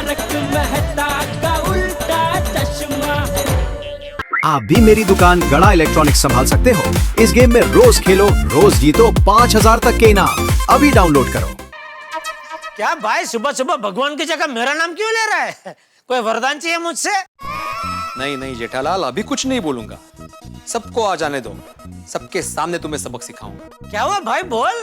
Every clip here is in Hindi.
तारक मेहता का उल्टा चश्मा। आप भी मेरी दुकान गड़ा इलेक्ट्रॉनिक्स संभाल सकते हो। इस गेम में रोज खेलो, रोज जीतो 5000 तक के इनाम। अभी डाउनलोड करो। क्या भाई सुबह सुबह भगवान की जगह मेरा नाम क्यों ले रहा है? कोई वरदान चाहिए मुझसे? नहीं नहीं जेठालाल, अभी कुछ नहीं बोलूंगा। सबको आ जाने दो, सबके सामने तुम्हें सबक सिखाऊंगा। क्या हुआ भाई, बोल।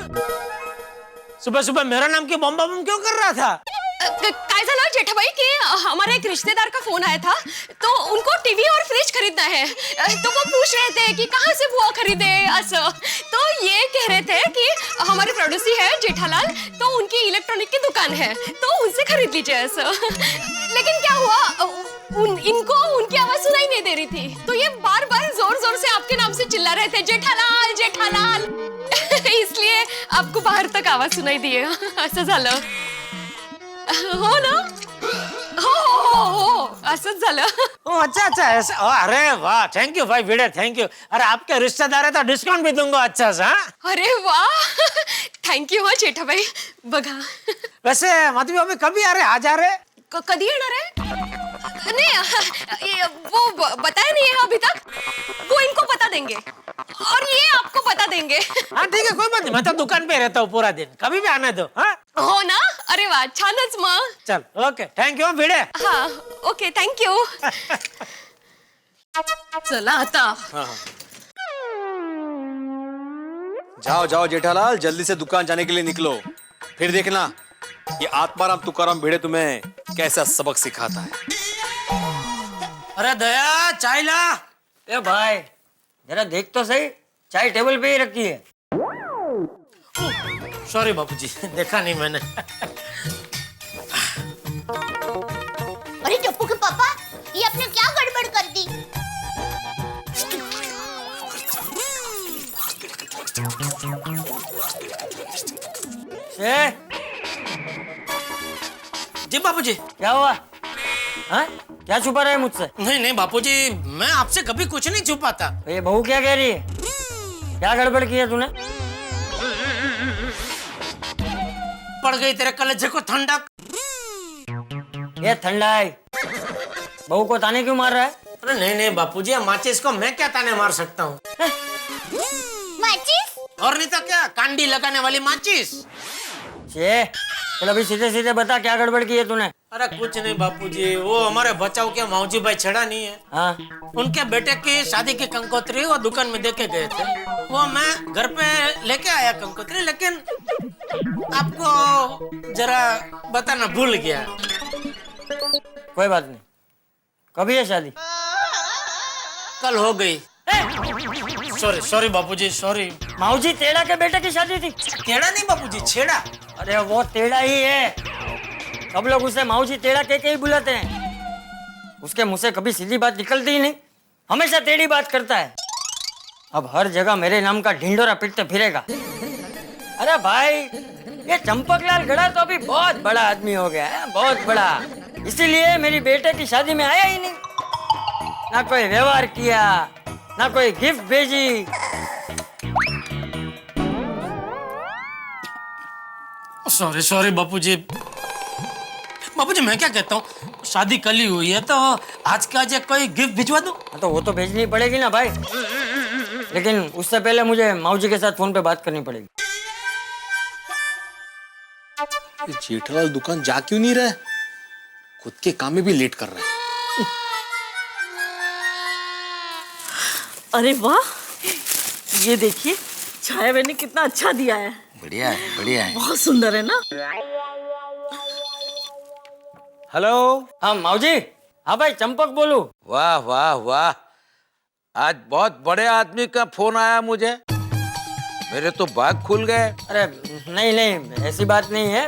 सुबह सुबह मेरा नाम की बम बम क्यों कर रहा था? काय झालं जेठाबाई की हमारे एक रिश्तेदार का फोन आया था, तो उनको टीवी और फ्रिज खरीदना है। तो वो पूछ रहे थे कि कहाँ से बुआ खरीदे असं। तो ये कह रहे थे कि हमारे पड़ोसी है जेठालाल, तो उनकी इलेक्ट्रॉनिक की दुकान है, तो उनसे खरीद लीजिए असं। लेकिन क्या हुआ, इनको उनकी आवाज सुनाई नहीं दे रही थी, तो ये बार बार जोर जोर से आपके नाम से चिल्ला रहे थे, जेठालाल जेठालाल। इसलिए आपको बाहर तक आवाज सुनाई दी है। असं झालं हो ना? हो असंच झालं। अच्छा अच्छा ऐसा। अरे वाह, थैंक यू भाई भिड़े, थैंक यू। अरे आपके रिश्तेदार है तो डिस्काउंट भी दूंगा अच्छा सा। अरे वाह, थँक यू हा जेठाबाई। बघा वैसे माधवी अभी कभी आ रहे, आज आ रहे? कधी येणार आहे? नहीं वो बताया नहीं है अभी तक। वो इनको बता देंगे और ये आपको बता देंगे। हाँ ठीक है, कोई बात नहीं, मैं तो दुकान पे रहता हूँ पूरा दिन, कभी भी आने दो। हाँ हो ना? अरे वाह, छानच मग। चल ओके, थैंक यू भिड़े। हाँ ओके, थँक यू। चला आता। जाओ जाओ जेठालाल, जल्दी से दुकान जाने के लिए निकलो। फिर देखना ये आत्माराम तुकाराम भिड़े तुम्हें कैसा सबक सिखाता है। अरे दया, चाय ला। ए भाई जरा देख तो सही, चाय टेबल पे ही रखी है। सॉरी बापूजी, देखा नहीं मैंने। अरे टप्पू के पापा, ये आपने क्या गड़बड़ कर दी? जी बापूजी। क्या हुआ? हाँ? क्या छुपा रहा है मुझसे? नहीं नहीं बापूजी, मैं आपसे कभी कुछ नहीं छुपाता। ये बहू क्या कह रही है? क्या गड़बड़ की है तूने? पड़ गई तेरे कलेजे को ठंडक। ये ठंडा है, बहू को ताने क्यों मार रहा है? अरे नहीं नहीं बापूजी, माचिस को मैं क्या ताने मार सकता हूँ? माचिस? और नहीं तो क्या, कांडी लगाने वाली माचिस। चल अभी सीधे सीधे बता, क्या गड़बड़ की है तूने? अरे कुछ नहीं बापूजी, वो हमारे बचाव के माऊजी भाई छड़ा नहीं है, हाँ उनके बेटे की शादी की कंकोत्री वो दुकान में देके गए थे। वो मैं घर पे लेके आया कंकोत्री, लेकिन आपको जरा बताना भूल गया। कोई बात नहीं। कभी है शादी? कल हो गई। सॉरी सॉरी बापूजी, सॉरी। माऊजी तेड़ा के बेटे की शादी थी? टेढ़ा नहीं बापूजी, छेड़ा। अरे वो टेढ़ा ही है, सब लोग उसे माऊजी टेढ़ा कह के ही बुलाते हैं। उसके मुंह से कभी सीधी बात निकलती ही नहीं, हमेशा टेढ़ी बात करता है। अब हर जगह मेरे नाम का ढिंडोरा पीटते फिरेगा। अरे भाई, ये चंपकलाल गड़ा तो अभी बहुत बड़ा आदमी हो गया है, बहुत बड़ा। इसीलिए मेरी बेटे की शादी में आया ही नहीं, ना कोई व्यवहार किया, ना कोई गिफ्ट भेजी। सॉरी सॉरी बापूजी। बापूजी मैं क्या कहता हूँ, शादी कल ही हुई है तो आज के आज कोई गिफ्ट भिजवा दो। तो वो तो भेजनी पड़ेगी ना भाई, लेकिन उससे पहले मुझे माऊजी के साथ फोन पे बात करनी पड़ेगी। ये जेठालाल दुकान जा क्यों नहीं रहा है? खुद के काम में भी लेट कर रहा है। अरे वाह, ये देखिए छाया मैंने कितना अच्छा दिया है। बढ़िया है, बढ़िया है। बहुत सुंदर है ना? हेलो, हाँ माऊजी। हाँ भाई, चंपक बोलू। वाह वाह वाह, आज बहुत बड़े आदमी का फोन आया मुझे, मेरे तो बाग खुल गए। अरे नहीं नहीं, ऐसी बात नहीं है।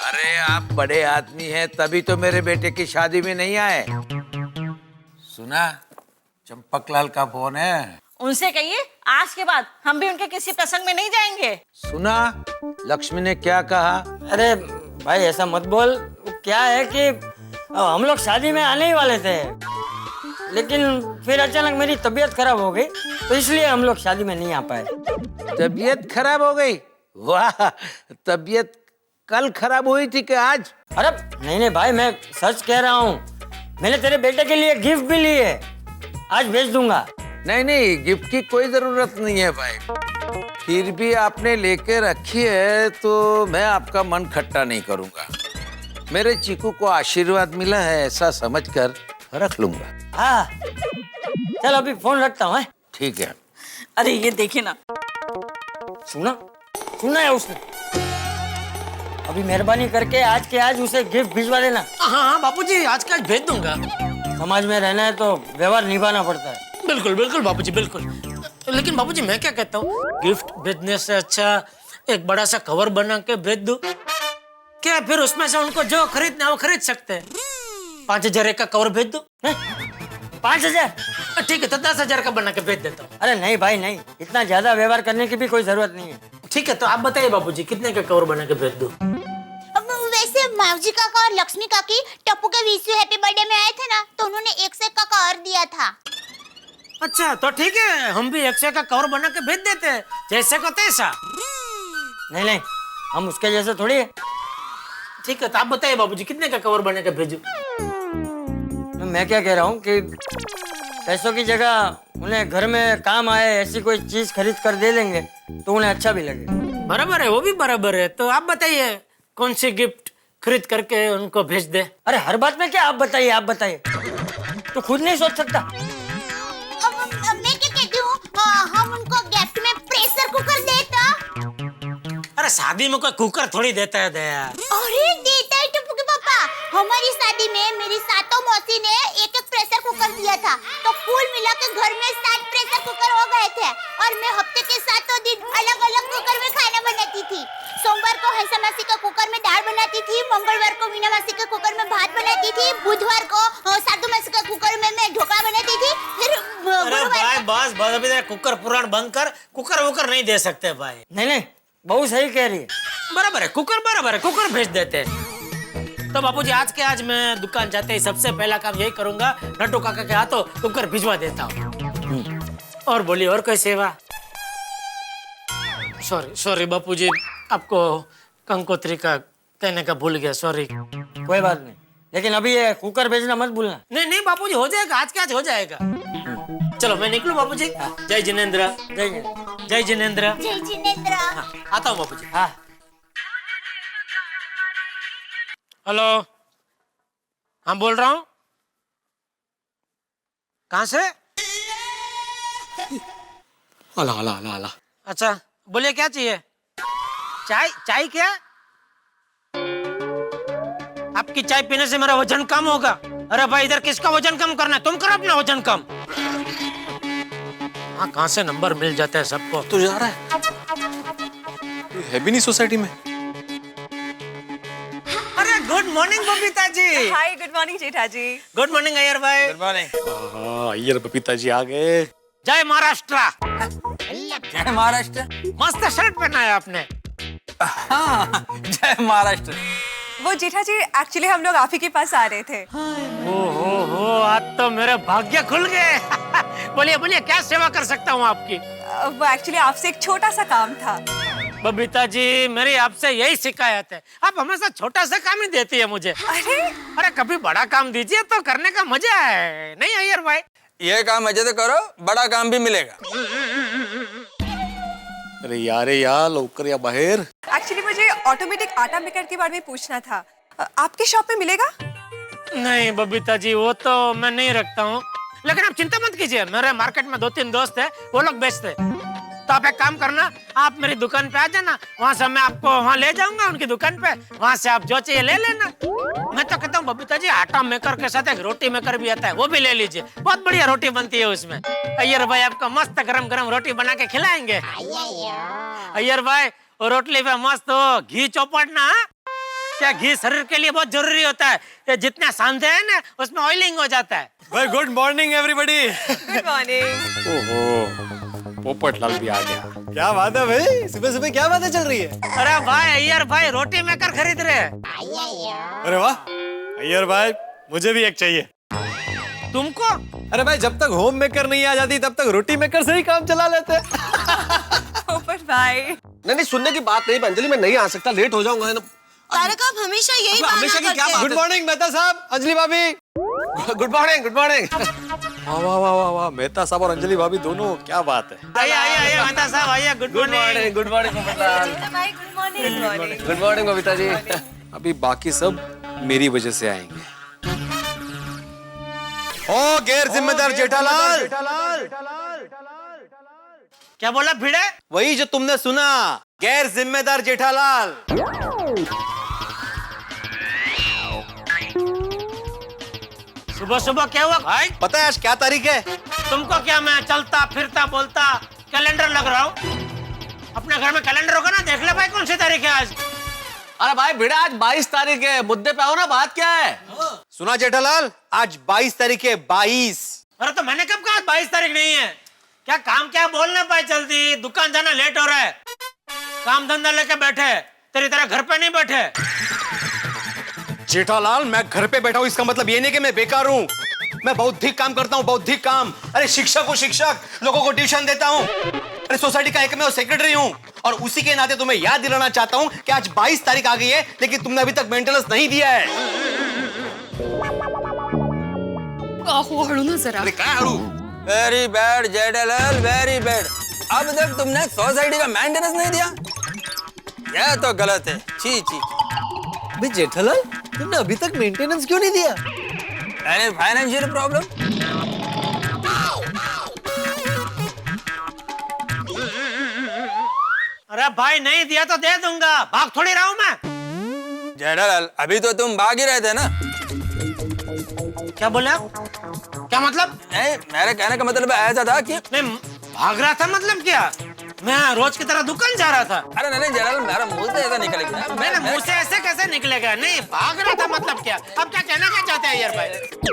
अरे आप बड़े आदमी हैं तभी तो मेरे बेटे की शादी में नहीं आए। सुना, चंपकलाल का फोन है। उनसे कहिए आज के बाद हम भी उनके किसी प्रसंग में नहीं जाएंगे। सुना लक्ष्मी ने क्या कहा? अरे भाई ऐसा मत बोल। क्या है कि हम लोग शादी में आने ही वाले थे, लेकिन फिर अचानक मेरी तबीयत खराब हो गई, तो इसलिए हम लोग शादी में नहीं आ पाए। तबीयत खराब हो गई? वाह, तबीयत कल खराब हुई थी कि आज? अरे नहीं भाई, मैं सच कह रहा हूँ। मैंने तेरे बेटे के लिए गिफ्ट भी ली है, आज भेज दूंगा। नहीं, गिफ्ट की कोई जरूरत नहीं है भाई। फिर भी आपने लेके रखी है तो मैं आपका मन खट्टा नहीं करूंगा। मेरे चीकू को आशीर्वाद मिला है ऐसा समझकर रख लूंगा। हाँ, चल अभी फोन रखता हूँ। ठीक है। अरे ये देखिए ना, सुना है उसने। अभी मेहरबानी करके आज के आज उसे गिफ्ट भिजवा देना। हाँ बापूजी, आज का आज भेज दूंगा। समाज में रहना है तो व्यवहार निभाना पड़ता है। बिल्कुल बिल्कुल बापूजी, बिल्कुल। लेकिन बापूजी मैं क्या कहता हूँ, गिफ्ट भेजने से अच्छा एक बड़ा सा कवर बना के भेज दो क्या? फिर उसमें से उनको जो खरीदना है वो खरीद सकते हैं। 5,000 का कवर भेज दो। 5,000? ठीक है, तो 10,000 का बना के भेज देता हूँ। अरे नहीं भाई नहीं, इतना ज्यादा व्यवहार करने की भी कोई जरूरत नहीं है। ठीक है, तो आप बताइए बापूजी, कितने का कवर बना के भेज दो? वैसे मावजी काका और लक्ष्मी काकी टप्पू के विश यू हैप्पी बर्थडे में आए थे ना, तो उन्होंने 1 से 1 का कवर दिया था। अच्छा, तो ठीक है, हम भी 1 से 1 का कवर बना के भेज देते हैं, जैसे को तैसा। नहीं, हम उसके जैसे थोड़ी है। ठीक है, तो आप बताइए बाबूजी, कितने का कवर बना के भेजूं? मैं क्या कह रहा हूँ कि पैसों की जगह उन्हें घर में काम आए ऐसी कोई चीज खरीद कर दे देंगे तो उन्हें अच्छा भी लगे। बराबर है, वो भी बराबर है। तो आप बताइए कौन सी गिफ्ट खरीद करके उनको भेज दे? अरे हर बात में क्या आप बताइए, तो खुद नहीं सोच सकता? मैं क्या कहती हूँ, हम उनको गिफ्ट में प्रेशर कुकर देता। अरे शादी में कोई कुकर थोड़ी देता है दया। अरे देता है टप्पू के पापा। हमारी शादी में मेरी सातों मौसी ने 1-1 प्रेशर कुकर दिया था, तो कुल मिला के घर में 7 प्रेशर कुकर हो गए थे। और मैं हफ्ते के 7 दिन अलग-अलग कुकर में खाना बनाती थी। सोमवार को हंसा मासी के कुकर में दाल बनाती थी, मंगलवार को मीना मासी के कुकर में भात बनाती थी, बुधवार को साधु मासी के कुकर में मैं ढोकला बनाती थी, फिर अरे भाई बस अभी कुकर पुराण बंद कर, कुकर वुकर नहीं दे सकते भाई। नहीं, बहुत सही कह रही है। बराबर है, कुकर भेज देते हैं। तो बापूजी, आज के आज मैं दुकान जाते ही सबसे पहला काम यही करूंगा, नट्टू काका के हाथों कुकर भिजवा देता हूँ। और बोलिए, और कोई सेवा? सॉरी बापूजी, आपको कंकोत्री का कहने का भूल गया, सॉरी। कोई बात नहीं, लेकिन अभी ये कुकर भेजना मत भूलना। नहीं बापूजी, हो जाएगा, आज के आज हो जाएगा। चलो मैं निकलूं बापूजी। जय जिनेंद्र। जय जिनेंद्र। आता हूँ बापूजी। हाँ। हेलो, हाँ बोल रहा हूँ। कहाँ से? अला। अच्छा बोलिए, क्या चाहिए? चाय क्या? आपकी चाय पीने से मेरा वजन कम होगा। अरे भाई, इधर किसका वजन कम करना है? तुम करो अपना वजन कम। हाँ, कहाँ से नंबर मिल जाता है सबको? तो जा रहा है, है भी नहीं सोसाइटी में। अरे good morning Babita ji. Hi, good morning Jetha ji. Good morning Iyer भाई। Good morning. अय्यर बबीता जी आ गए। जय महाराष्ट्र। जय महाराष्ट्र। मस्त शर्ट पहना है आपने। हाँ, जय महाराष्ट्र। वो जेठा जी, एक्चुअली हम लोग आप ही के पास आ रहे थे। ओहो, आज तो मेरे भाग्य खुल गए। बोलिए, क्या सेवा कर सकता हूँ आपकी? वो एक्चुअली आपसे एक छोटा सा काम था। बबीता जी, मेरी आपसे यही शिकायत है, आप हमेशा छोटा सा काम ही देती है मुझे। अरे कभी बड़ा काम दीजिए तो करने का मजा है, नहीं अय्यर भाई? ये काम मजे से करो, बड़ा काम भी मिलेगा। अरे यार लवकर या बाहेर। एक्चुअली मुझे ऑटोमेटिक आटा मेकर के बारे में पूछना था, आपके शॉप में मिलेगा? नहीं बबीता जी, वो तो मैं नहीं रखता हूँ, लेकिन आप चिंता मत कीजिए, मेरे मार्केट में 2-3 दोस्त हैं, वो लोग बेचते। तो आप एक काम करना, आप मेरी दुकान पे आ जाना, वहाँ से मैं आपको वहाँ ले जाऊंगा उनकी दुकान पे, वहाँ से आप जो चाहिए ले लेना। मैं तो कहता हूँ बबीता जी, आटा मेकर के साथ एक रोटी मेकर भी आता है, वो भी ले लीजिए, बहुत बढ़िया रोटी बनती है उसमें। अय्यर भाई आपको मस्त गरम रोटी बना के खिलाएंगे। अय्यर भाई, वो रोटली पे मस्त हो घी चौपड़ना। क्या घी शरीर के लिए बहुत जरूरी होता है, ये जितने सांधे हैं ना उसमें ऑयलिंग हो जाता है। भाई good morning everybody. Good morning. ओहो, पोपटलाल भी आ गया। क्या बात है भाई, सुबह क्या बातें चल रही है? अरे भाई, अय्यर भाई रोटी मेकर खरीद रहे हैं। अरे वाह अय्यर भाई, मुझे भी एक चाहिए। तुमको? अरे भाई, जब तक होम मेकर नहीं आ जाती तब तक रोटी मेकर से ही काम चला लेते। पोपट भाई। नहीं सुनने की बात नहीं अंजलि, मैं नहीं आ सकता, लेट हो जाऊंगा। तारक आप हमेशा यही बहाना हमेशा की क्या करते बात हैं। गुड मॉर्निंग मेहता साहब, अंजलि भाभी। Good morning, good morning. वाह वाह वाह वाह वाह, मेहता साहब और अंजलि भाभी दोनों, क्या बात है। आइए आइए आइए मेहता साहब आइए, good morning. Good morning Popatlal. भाई good morning. Good morning Babita ji. अभी बाकी सब मेरी वजह से आएंगे। ओ गैर जिम्मेदार जेठालाल। क्या बोला भिड़े? वही जो तुमने सुना, गैर जिम्मेदार जेठालाल। सुबह सुबह क्या हुआ भाई? पता है आज क्या तारीख है? तुमको क्या, मैं चलता फिरता बोलता कैलेंडर लग रहा हूँ? अपने घर में कैलेंडर होगा ना, देख ले भाई कौन सी तारीख है आज। अरे भाई भिड़ा, आज 22 तारीख है, मुद्दे पे आओ ना, बात क्या है? सुना जेठालाल, आज 22 तारीख है, 22। अरे तो मैंने कब कहा 22 तारीख नहीं है? क्या काम क्या बोल ना पाए, जल्दी दुकान जाना लेट हो रहा है। काम धंधा लेके बैठे, तेरी तरह घर पे नहीं बैठे। जेठालाल मैं घर पे बैठा हूँ इसका मतलब ये नहीं कि मैं बेकार हूँ। मैं बौद्धिक काम करता हूँ, बौद्धिक काम। अरे शिक्षक हूँ शिक्षक, लोगों को ट्यूशन देता हूँ। अरे सोसाइटी का एकमेव सेक्रेटरी हूँ। और उसी के नाते तुम्हें याद दिलाना चाहता हूँ कि आज 22 तारीख आ गई है, लेकिन तुमने अभी तक मेंटेनेंस नहीं दिया है। हड़ू ना जरा। अरे क्या हड़ू? Very bad Jethalal, very bad. अब तक तुमने सोसाइटी का मेंटेनेंस नहीं दिया, यह तो गलत है। छी छी। भाई जेठालाल, तुमने अभी तक मेंटेनेंस क्यों नहीं दिया? Any financial problem? अरे भाई नहीं दिया तो दे दूंगा, भाग थोड़ी रहा हूं मैं। जेठालाल अभी तो तुम भाग ही रहे थे ना। क्या बोले आप? क्या मतलब? नहीं, मेरे कहने का मतलब ऐसा था कि नहीं, भाग रहा था मतलब क्या? मैं रोज की तरह दुकान जा रहा था। अरे नहीं जेठालाल, मेरा मुंह से ऐसा निकल गया। मैंने मुंह से ऐसे कैसे निकलेगा? नहीं भाग रहा था मतलब क्या? अब क्या कहना क्या चाहते हैं यार भाई?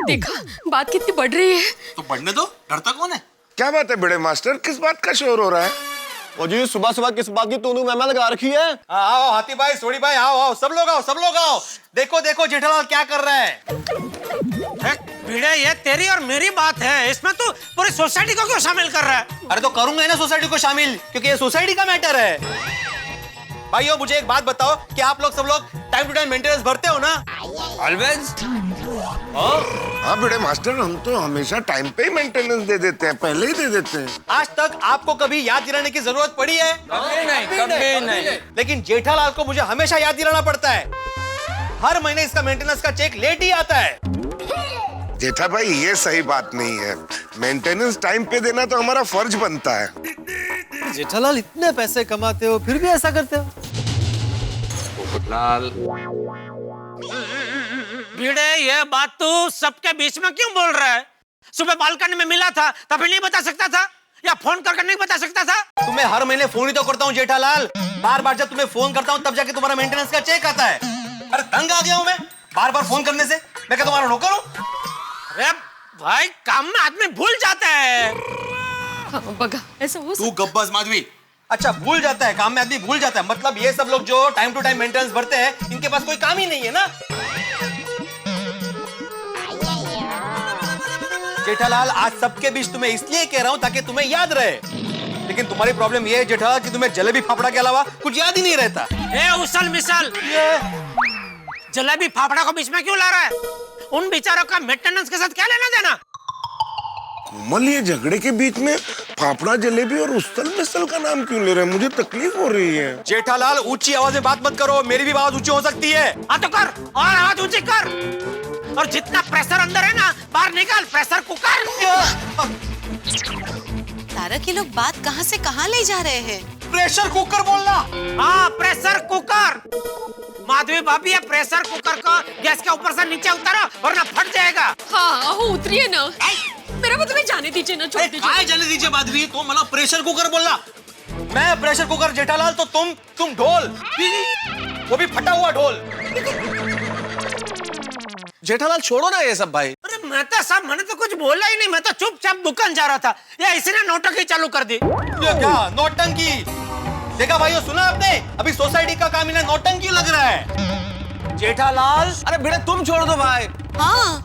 देखा बात कितनी बढ़ रही है। तो बढ़ने दो, डरता कौन है? क्या बात है बड़े मास्टर, किस बात का शोर हो रहा है? और जी सुबह सुबह किस बात की तूने मेहमान लगा रखी है? आओ हाथी भाई, सोड़ी भाई, आओ आओ, सब लोग आओ, सब लोग आओ। देखो देखो जेठालाल क्या कर रहा है। भिड़े ये तेरी और मेरी बात है, इसमें तू पूरी सोसाइटी को क्यों शामिल कर रहा है? अरे तो करूंगा ही ना सोसाइटी को शामिल, क्योंकि ये सोसाइटी का मैटर है। भाइयों मुझे एक बात बताओ कि आप लोग सब लोग टाइम टू टाइम मेंटेनेंस भरते हो ना? ऑलवेज। हाँ बड़े मास्टर, हम तो हमेशा टाइम पे ही मेंटेनेंस दे देते हैं, पहले ही दे देते हैं। आज तक आपको कभी याद दिलाने की जरूरत पड़ी है? कभी नहीं। लेकिन जेठालाल को मुझे हमेशा याद दिलाना पड़ता है। हर महीने इसका मेंटेनेंस का चेक लेट ही आता है। जेठा भाई ये सही बात नहीं है, मेंटेनेंस टाइम पे देना तो हमारा फर्ज बनता है। जेठालाल इतने पैसे कमाते हो फिर भी ऐसा करते हो? पोपटलाल, भिड़े ये बात तू सबके बीच में क्यों बोल रहा है? सुबह बालकनी में मिला था तभी नहीं बता सकता था, या फोन करके नहीं बता सकता था? तुम्हें हर महीने फोन ही तो करता हूँ जेठालाल। बार बार जब तुम्हें फोन करता हूँ तब जाके तुम्हारा मेंटेनेंस का चेक आता है। अरे तंग आ गया हूँ मैं बार बार फोन करने से। मैं क्या तुम्हारा नौकर हूँ? अरे भाई काम में आदमी भूल जाता है। हाँ, बगा ऐसा हो तू गब्बस माधवी। अच्छा भूल जाता है, काम में आदमी भूल जाता है। मतलब ये सब लोग जो टाइम टू टाइम मेंटेनेंस भरते हैं, इनके पास कोई काम ही नहीं है ना? जेठालाल आज सबके बीच तुम्हें इसलिए कह रहा हूं ताकि तुम्हें याद रहे। लेकिन तुम्हारी प्रॉब्लम ये है जेठालाल कि तुम्हें जलेबी फाफड़ा के अलावा कुछ याद ही नहीं रहता। ए उसल मिसल, जलेबी फाफड़ा को बीच में क्यों ला रहा है? उन बेचारों का मेंटेनेंस के साथ क्या लेना देना? कोमल ये झगड़े के बीच में फाफड़ा जलेबी और उसल मिसल का नाम क्यों ले रहे हैं? मुझे तकलीफ हो रही है। जेठालाल ऊंची आवाज में बात मत करो, मेरी भी आवाज ऊंची हो सकती है। हाँ तो कर, और आवाज ऊंची कर, और जितना प्रेशर अंदर है ना बाहर निकाल, प्रेशर कुकर। तारक ये लोग बात कहाँ से कहाँ ले जा रहे हैं? प्रेशर कुकर बोलना। हाँ प्रेशर कुकर। माधवी भाभी ये प्रेशर कुकर को गैस के ऊपर से नीचे उतारो वरना फट जाएगा। हाँ उतरिए ना, मेरा मतलब जाने दीजिए ना, छोड़ दीजिए। जाने दीजिए माधवी, तो मतलब प्रेशर कुकर बोलना। मैं प्रेशर कुकर जेठालाल, तो तुम ढोल, वो भी फटा हुआ ढोल। जेठालाल छोड़ो ना ये सब भाई। अरे मेहता साहब मैंने तो कुछ बोला ही नहीं, मैं तो चुपचाप दुकान जा रहा था, या इसी ने नौटंकी चालू कर दी। ये क्या नौटंकी? देखा भाइयों, सुना आपने? अभी सोसाइटी का काम इन्हें नौटंकी लग रहा है। जेठालाल अरे भिड़े तुम छोड़ दो भाई। हाँ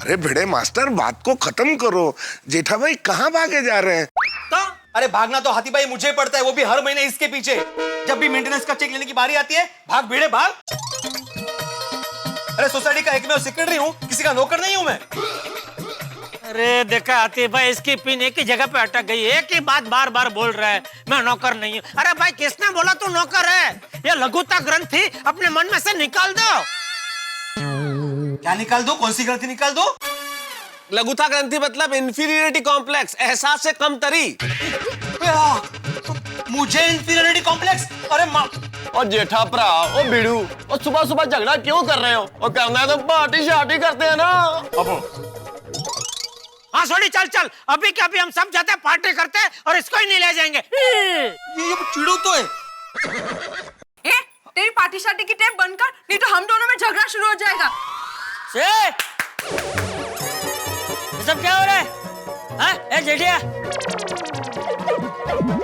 अरे भिड़े मास्टर बात को खत्म करो। जेठा भाई कहाँ भागे जा रहे हैं? तो अरे भागना तो हाथी भाई मुझे पड़ता है, वो भी हर महीने इसके पीछे। जब भी मेंटेनेंस का चेक लेने की बारी आती है, भाग भिड़े भाग। अरे सोसाइटी का एकमेव सेक्रेटरी हूँ, किसी का नौकर नहीं हूँ मैं। अरे देखा आतिफ भाई, इसकी पिन एक ही जगह पे अटक गई, एक ही बात बार बार बोल रहा है, मैं नौकर नहीं हूँ। अरे भाई किसने बोला तू नौकर है? ये लघुता ग्रंथि अपने मन में से निकाल दो। क्या निकाल दो? कौन सी ग्रंथि निकाल दो? लघुता ग्रंथि मतलब इंफीरियरिटी कॉम्प्लेक्स, एहसास से कमतरी। मुझे इंफीरियरिटी कॉम्प्लेक्स? अरे माँ और जेठा भरा ओ बिड़ू, और सुबह सुबह झगड़ा क्यों कर रहे हो? और करना है तो पार्टी शार्टी करते हैं ना। हाँ सोनी चल चल, अभी के अभी हम सब जाते हैं पार्टी करते हैं और इसको ही नहीं ले जाएंगे। ये चिड़ू तो है। तेरी पार्टी शार्टी की टेप बंद कर, नहीं तो हम दोनों में झगड़ा शुरू हो जाएगा। ये सब क्या हो रहा है? हाँ? ए जेठिया,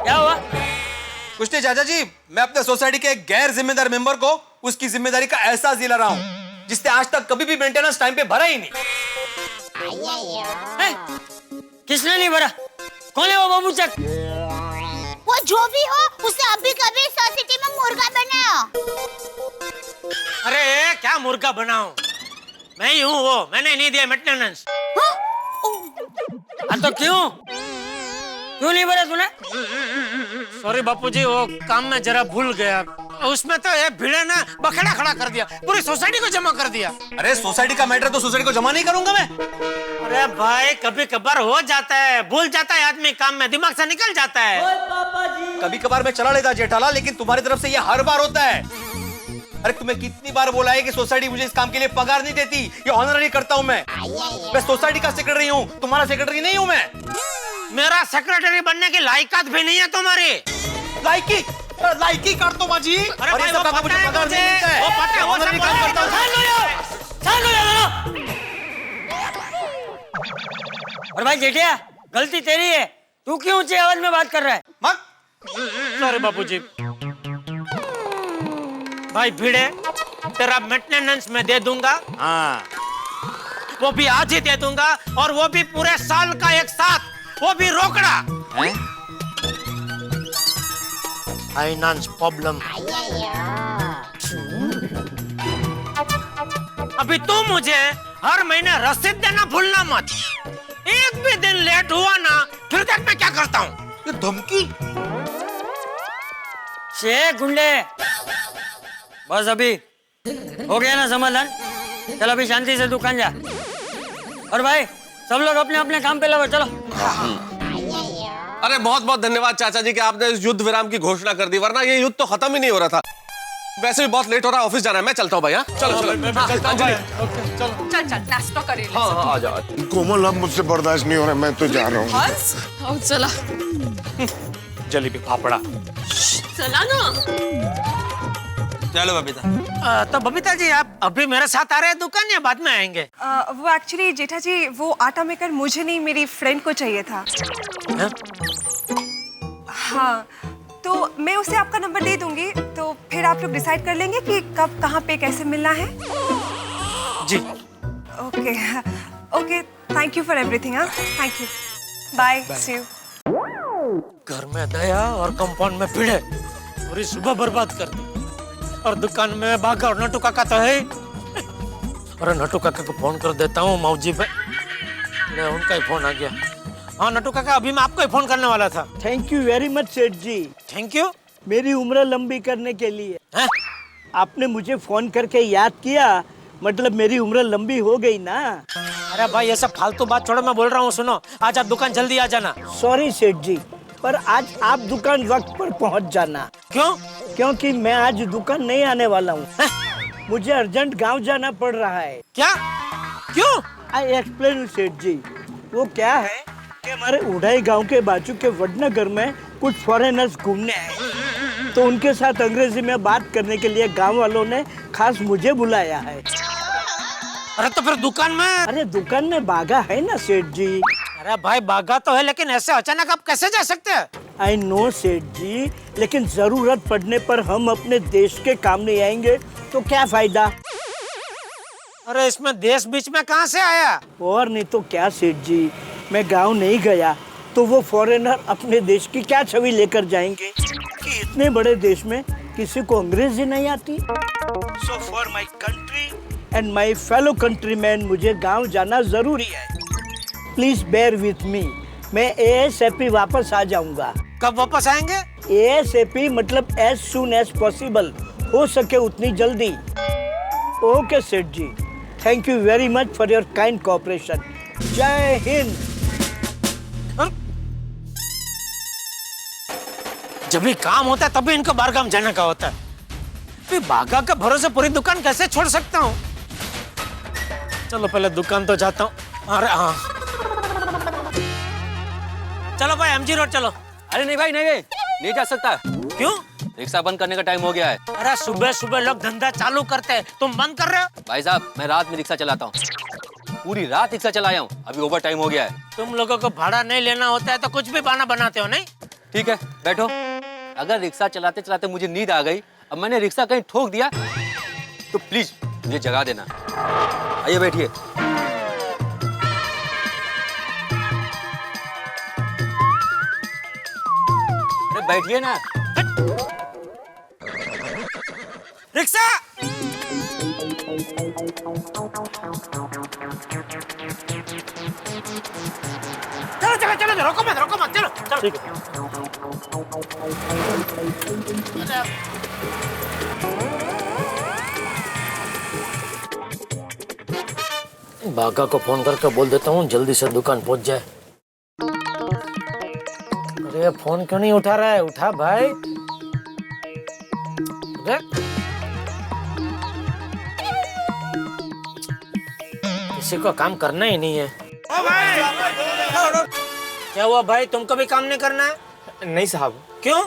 क्या हुआ? कुछ नहीं चाचा जी, मैं अपने सोसाइटी के एक गैर जिम्मेदार मेंबर को उसकी जिम्मेदारी का एहसास दिला रहा हूँ, जिसने आज तक कभी भी मेंटेनेंस टाइम पे भरा ही नहीं। किसने नहीं भरा? कौन है वो बाबू चक? वो जो भी हो, उसे अभी कभी सोसाइटी में मुर्गा बनाओ। अरे क्या मुर्गा बनाऊं? मैं ही हूँ वो, मैंने नहीं दिया मेंटेनेंस। तो क्यों नहीं भरा तूने? सॉरी बापूजी, वो काम में जरा भूल गया। उसमें तो ये भिड़े ने बखेड़ा खड़ा कर दिया, पूरी सोसाइटी को जमा कर दिया। अरे सोसाइटी का मैटर तो सोसाइटी को जमा नहीं करूंगा मैं। अरे भाई कभी कभार हो जाता है, भूल जाता है आदमी, काम में दिमाग से निकल जाता है। कभी कभार मैं चला लेता जेठालाल, लेकिन तुम्हारी तरफ से ये हर बार होता है। अरे तुम्हें कितनी बार बोला है कि सोसाइटी मुझे इस काम के लिए पगार नहीं देती, ये ऑनररी करता हूँ मैं सोसाइटी का सेक्रेटरी हूँ, तुम्हारा सेक्रेटरी नहीं हूँ मैं। मेरा सेक्रेटरी बनने की लायकात भी नहीं है तुम्हारी। लायकी कर तो माजी। अरे भाई वो पता है मुझे, वो पता है, वो सब काम करता हूँ। और भाई जेठिया, गलती तेरी है, तू क्यों ऊंची आवाज में बात कर रहा है? सॉरी बापूजी। भाई भिड़े, तेरा मेंटेनेंस मैं दे दूंगा। हाँ, वो भी आज ही दे दूंगा, और वो भी पूरे साल का एक साथ, वो भी रोकड़ा। Finance problem. अभी तू मुझे हर महीने रसीद देना भूलना मत। एक भी दिन लेट हुआ ना, फिर देख मैं क्या करता हूँ। ये धमकी? गुंडे, बस अभी हो गया ना समाधान? चलो अभी शांति से दुकान जा। और भाई सब लोग अपने अपने काम पे लगो, चलो। अरे बहुत बहुत धन्यवाद चाचा जी कि आपने इस युद्ध विराम की घोषणा कर दी, वरना ये युद्ध तो खत्म ही नहीं हो रहा था। वैसे भी बहुत लेट हो रहा है, ऑफिस जाना है, मैं चलता हूँ भाई। हाँ चलो चलो, चल चल नाश्ता करे। हाँ आ जाओ। कोमल अब मुझसे बर्दाश्त नहीं हो रहा, मैं तो जा रहा हूँ। चला जलेबी फाफड़ा चला ना। चलो बबीता। तो बबीता जी आप अभी मेरे साथ आ रहे हैं दुकान या बाद में आएंगे? वो एक्चुअली जेठा जी, वो आटा मेकर मुझे नहीं, मेरी फ्रेंड को चाहिए था। हाँ, तो मैं उसे आपका नंबर दे दूंगी, तो फिर आप लोग डिसाइड कर लेंगे कि कब कहाँ पे कैसे मिलना है। जी okay okay, thank you for everything. हाँ thank you, bye, see you. घर में दया और कंपाउंड में पीड़े, पूरी सुबह बर्बाद कर दी। और दुकान में भागा, और नटू काका तो है। अरे नटू काका को फोन कर देता हूँ मौजी पे। नहीं, उनका ही फोन आ गया। हाँ नटू काका, अभी मैं आपको ही फोन करने वाला था। थैंक यू वेरी मच सेठ जी। Thank you? मेरी उम्र लंबी करने के लिए। है? आपने मुझे फोन करके याद किया, मतलब मेरी उम्र लंबी हो गई ना। अरे भाई ये सब फालतू बात छोड़ो, मैं बोल रहा हूँ सुनो, आज आप दुकान जल्दी आ जाना। सॉरी सेठ जी, पर आज आप दुकान वक्त पर पहुँच जाना। क्यों? क्योंकि मैं आज दुकान नहीं आने वाला हूँ। मुझे अर्जेंट गांव जाना पड़ रहा है। क्या? क्यों? आई एक्सप्लेन सेठ जी। वो क्या है कि हमारे उड़ाई गांव के बाजू के वडनगर में कुछ फॉरेनर्स घूमने आए, तो उनके साथ अंग्रेजी में बात करने के लिए गांव वालों ने खास मुझे बुलाया है। अरे तो फिर दुकान में? अरे दुकान में बागा है ना सेठ जी। अरे भाई बागा तो है, लेकिन ऐसे अचानक आप कैसे जा सकते हैं? आई नो सेठ जी, लेकिन जरूरत पड़ने पर हम अपने देश के काम नहीं आएंगे तो क्या फायदा। अरे इसमें देश बीच में कहाँ से आया? और नहीं तो क्या सेठ जी, मैं गांव नहीं गया तो वो फॉरेनर अपने देश की क्या छवि लेकर जाएंगे कि इतने बड़े देश में किसी को अंग्रेजी नहीं आती। So for my country and my fellow countryman मुझे गांव जाना जरूरी है। Please bear with me. मैं ASAP वापस आ जाऊंगा। कब वापस आएंगे? ASAP मतलब एज सून एज पॉसिबल, हो सके उतनी जल्दी। ओके सेठ जी, thank you very much for your kind cooperation. जय हिंद। जब भी काम होता है तभी इनको बाहर जाने का होता है। फिर बागा के भरोसे पूरी दुकान कैसे छोड़ सकता हूँ? चलो पहले दुकान तो जाता हूँ। अरे हाँ, चलो भाई MG रोड चलो। अरे नहीं भाई, नहीं जा सकता। क्यों? रिक्शा बंद करने का टाइम हो गया है। अरे सुबह सुबह लोग धंधा चालू करते हैं, तुम बंद कर रहे हो? भाई साहब, मैं रात में रिक्शा चलाता हूँ, पूरी रात रिक्शा चलाया हूँ, अभी ओवर टाइम हो गया है। तुम लोगों को भाड़ा नहीं लेना होता है तो कुछ भी बहाना बनाते हो नहीं? ठीक है बैठो। अगर रिक्शा चलाते चलाते मुझे नींद आ गई, अब मैंने रिक्शा कहीं ठोक दिया, तो प्लीज मुझे जगा देना। आइए बैठिए। अरे बैठिए ना। रिक्शा! चलो चलो चलो, रोको मत, चलो चलो। ठीक है। बागा को फोन करके बोल देता हूँ जल्दी से दुकान पहुंच जाए। अरे फोन क्यों नहीं उठा रहा है? उठा भाई। अरे किसी को काम करना ही नहीं है। ओ भाई! क्या हुआ भाई, तुमको भी काम नहीं करना है? नहीं साहब। क्यों?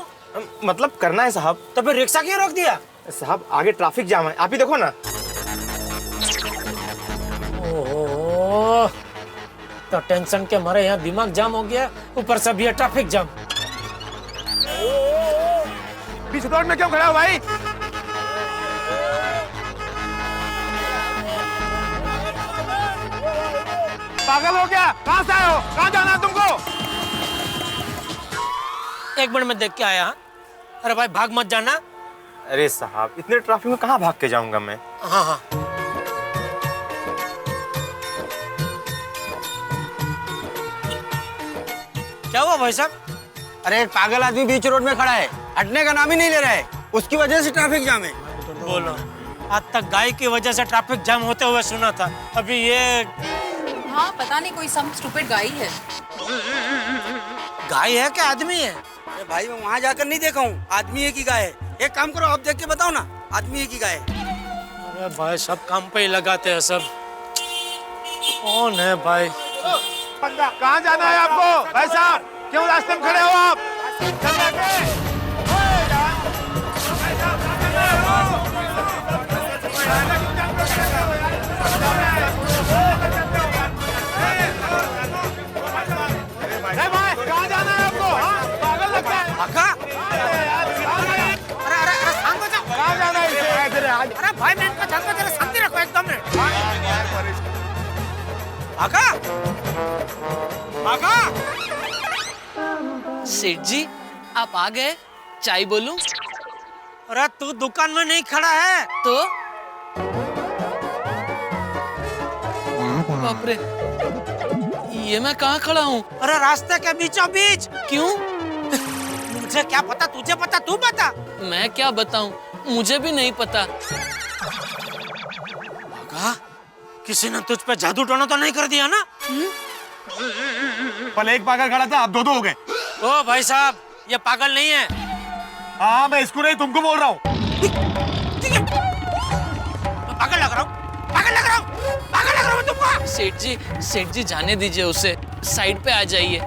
मतलब करना है साहब। तो फिर रिक्शा क्यों रोक दिया? साहब आगे ट्रैफिक जाम है, आप ही देखो ना। ओह, तो टेंशन के मारे यहाँ दिमाग जाम हो गया, ऊपर से भी ट्रैफिक जाम। पीछे रोड में क्यों खड़ा हो भाई? पागल हो गया? कहाँ से आए हो? कहाँ जाना है तुमको? एक मिनट में देख के आया। अरे भाई भाग मत जाना। अरे साहब इतने ट्रैफिक में कहाँ भाग के जाऊंगा मैं? हाँ हाँ। क्या हुआ भाई साहब? अरे एक पागल आदमी बीच रोड में खड़ा है, हटने का नाम ही नहीं ले रहा है, उसकी वजह से ट्रैफिक जाम है। बोलो, आज तक गाय की वजह से ट्रैफिक जाम होते हुए सुना था, अभी ये। हाँ पता नहीं, कोई सम स्टूपिड गाय है। गाय है क्या आदमी है? अरे भाई मैं वहाँ जाकर नहीं देखा हूँ, आदमी है कि गाय है। एक काम करो, आप देख के बताओ ना, आदमी है कि गाय है। अरे भाई सब काम पे ही लगाते हैं सब। कौन है भाई? कहाँ जाना है आपको भाई साहब? क्यों रास्ते में खड़े हो आप? कहाँ जाना है आपको? पागल लगता है। अरे शांत हो जाओ। कहाँ जाना है इसे? अरे भाई मैं इनका जान जरा शांति रखो एकदम में। आका! सेठ जी आप आ गए, चाय बोलूं? अरे तू दुकान में नहीं खड़ा है तो? बाप रे, ये मैं कहाँ खड़ा हूँ? अरे रास्ते के बीचों बीच। क्यों? मुझे क्या पता, तुझे पता, तू बता। मैं क्या बताऊं, मुझे भी नहीं पता। आका, किसी ने तुझ पे जादू टोना तो नहीं कर दिया ना? पहले एक पागल खड़ा था, अब दो हो गए। ओ भाई साहब, ये पागल नहीं है। हाँ मैं इसको नहीं तुमको बोल रहा हूँ। पागल लग रहा हूँ, पागल लग रहा हूँ, पागल लग रहा हूँ तुमको। सेठ जी जाने दीजिए उसे, साइड पे आ जाइए।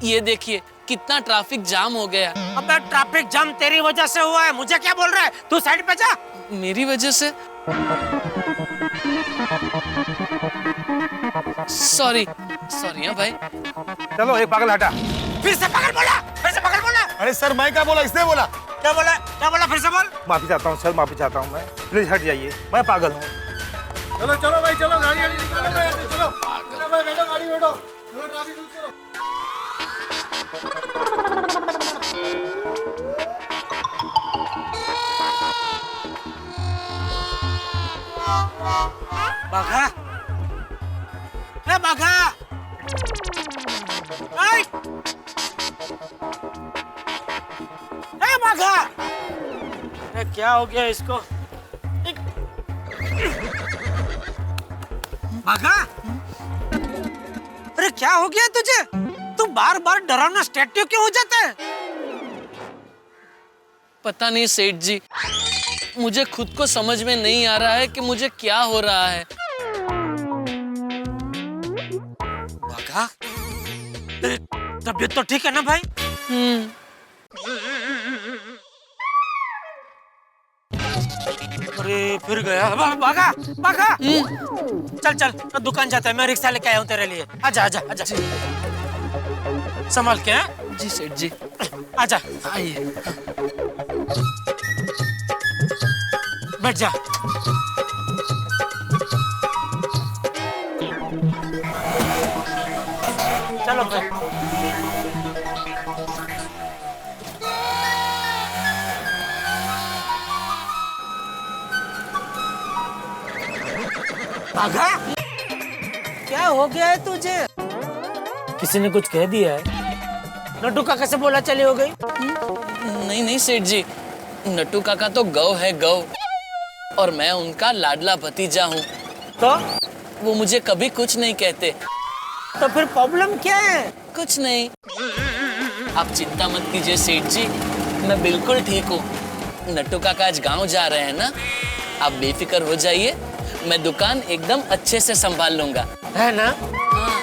ये देखिए कितना ट्रैफिक जाम हो गया। अबे ट्रैफिक जाम तेरी वजह से हुआ है, मुझे क्या बोल रहा है? तू साइड पे जा। मेरी वजह से? सॉरी हाँ भाई। चलो एक पागल हटा। फिर से पागल बोला, फिर से पागल बोला। अरे सर मैं क्या बोला, इसने बोला। क्या बोला, क्या बोला? फिर से बोल। माफी चाहता हूँ सर, माफी चाहता हूँ मैं, प्लीज हट जाइए, मैं पागल हूँ। चलो चलो भाई चलो, गाड़ी चलो, चलो भाई बैठो, गाड़ी बैठो। बाघा, ए बाघा, ए बाघा, ए क्या हो गया इसको? बाघा, अरे क्या हो गया तुझे? तू बार बार डरावना स्टैट्यू क्यों हो जाता है? पता नहीं सेठ जी, मुझे खुद को समझ में नहीं आ रहा है कि मुझे क्या हो रहा है। बाघा, तबीयत तो ठीक है ना भाई? अरे फिर गया। बाघा, बाघा, चल चल दुकान जाता है, मैं रिक्शा लेके आया हूँ तेरे लिए। आजा आजा आजा, संभाल के। हैं? जी सेठ जी। आजा, आइए। बैठ जा। चलो भाई। बाघा, क्या हो गया है तुझे? किसी ने कुछ कह दिया है? नट्टू काका से बोला चली हो गई? नहीं नहीं सेठ जी, नट्टू काका तो गौ है गौ, और मैं उनका लाडला भतीजा हूँ। तो वो मुझे कभी कुछ नहीं कहते। तो फिर प्रॉब्लम क्या है? कुछ नहीं, आप चिंता मत कीजिए सेठ जी, मैं बिल्कुल ठीक हूँ। नट्टू काका आज गांव जा रहे हैं ना, आप बेफिक्र हो जाइए, मैं दुकान एकदम अच्छे से संभाल लूंगा, है ना? हाँ।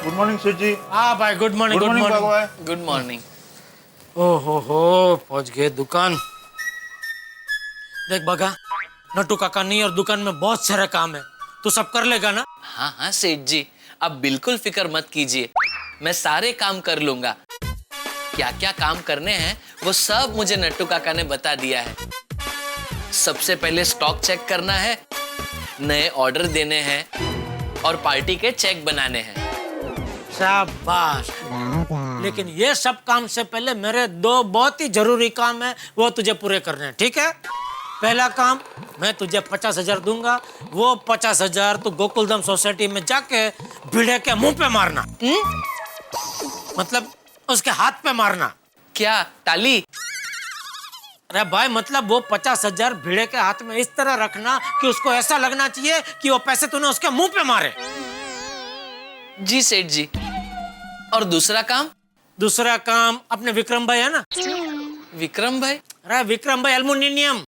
गुड मॉर्निंग सेठ जी। हाँ भाई, गुड मॉर्निंग। गुड मॉर्निंग बाबा। Good morning. ओहो हो, पहुंच गए दुकान। देख बाघा, नट्टू काका नहीं और दुकान में बहुत सारा काम है, तू सब कर लेगा ना? हाँ हाँ सेठ जी, आप बिल्कुल फिक्र मत कीजिए, मैं सारे काम कर लूंगा। क्या क्या काम करने हैं वो सब मुझे नट्टू काका ने बता दिया है। सबसे पहले स्टॉक चेक करना है, नए ऑर्डर देने हैं और पार्टी के चेक बनाने हैं। शाबाश। लेकिन ये सब काम से पहले मेरे दो बहुत ही जरूरी काम है, वो तुझे पूरे करने हैं, ठीक है? पहला काम, मैं तुझे 50,000 दूंगा, वो 50,000 तू गोकुलधाम सोसाइटी में जाके भिड़े के मुंह पे मारना। मतलब उसके हाथ पे मारना। क्या ताली? अरे भाई, मतलब वो 50,000 भिड़े के हाथ में इस तरह रखना कि उसको ऐसा लगना चाहिए कि वो पैसे तूने उसके मुंह पे मारे। जी सेठ जी। और दूसरा काम? दूसरा काम अपने विक्रम भाई है ना? विक्रम भाई? अरे विक्रम भाई एल्युमिनियम।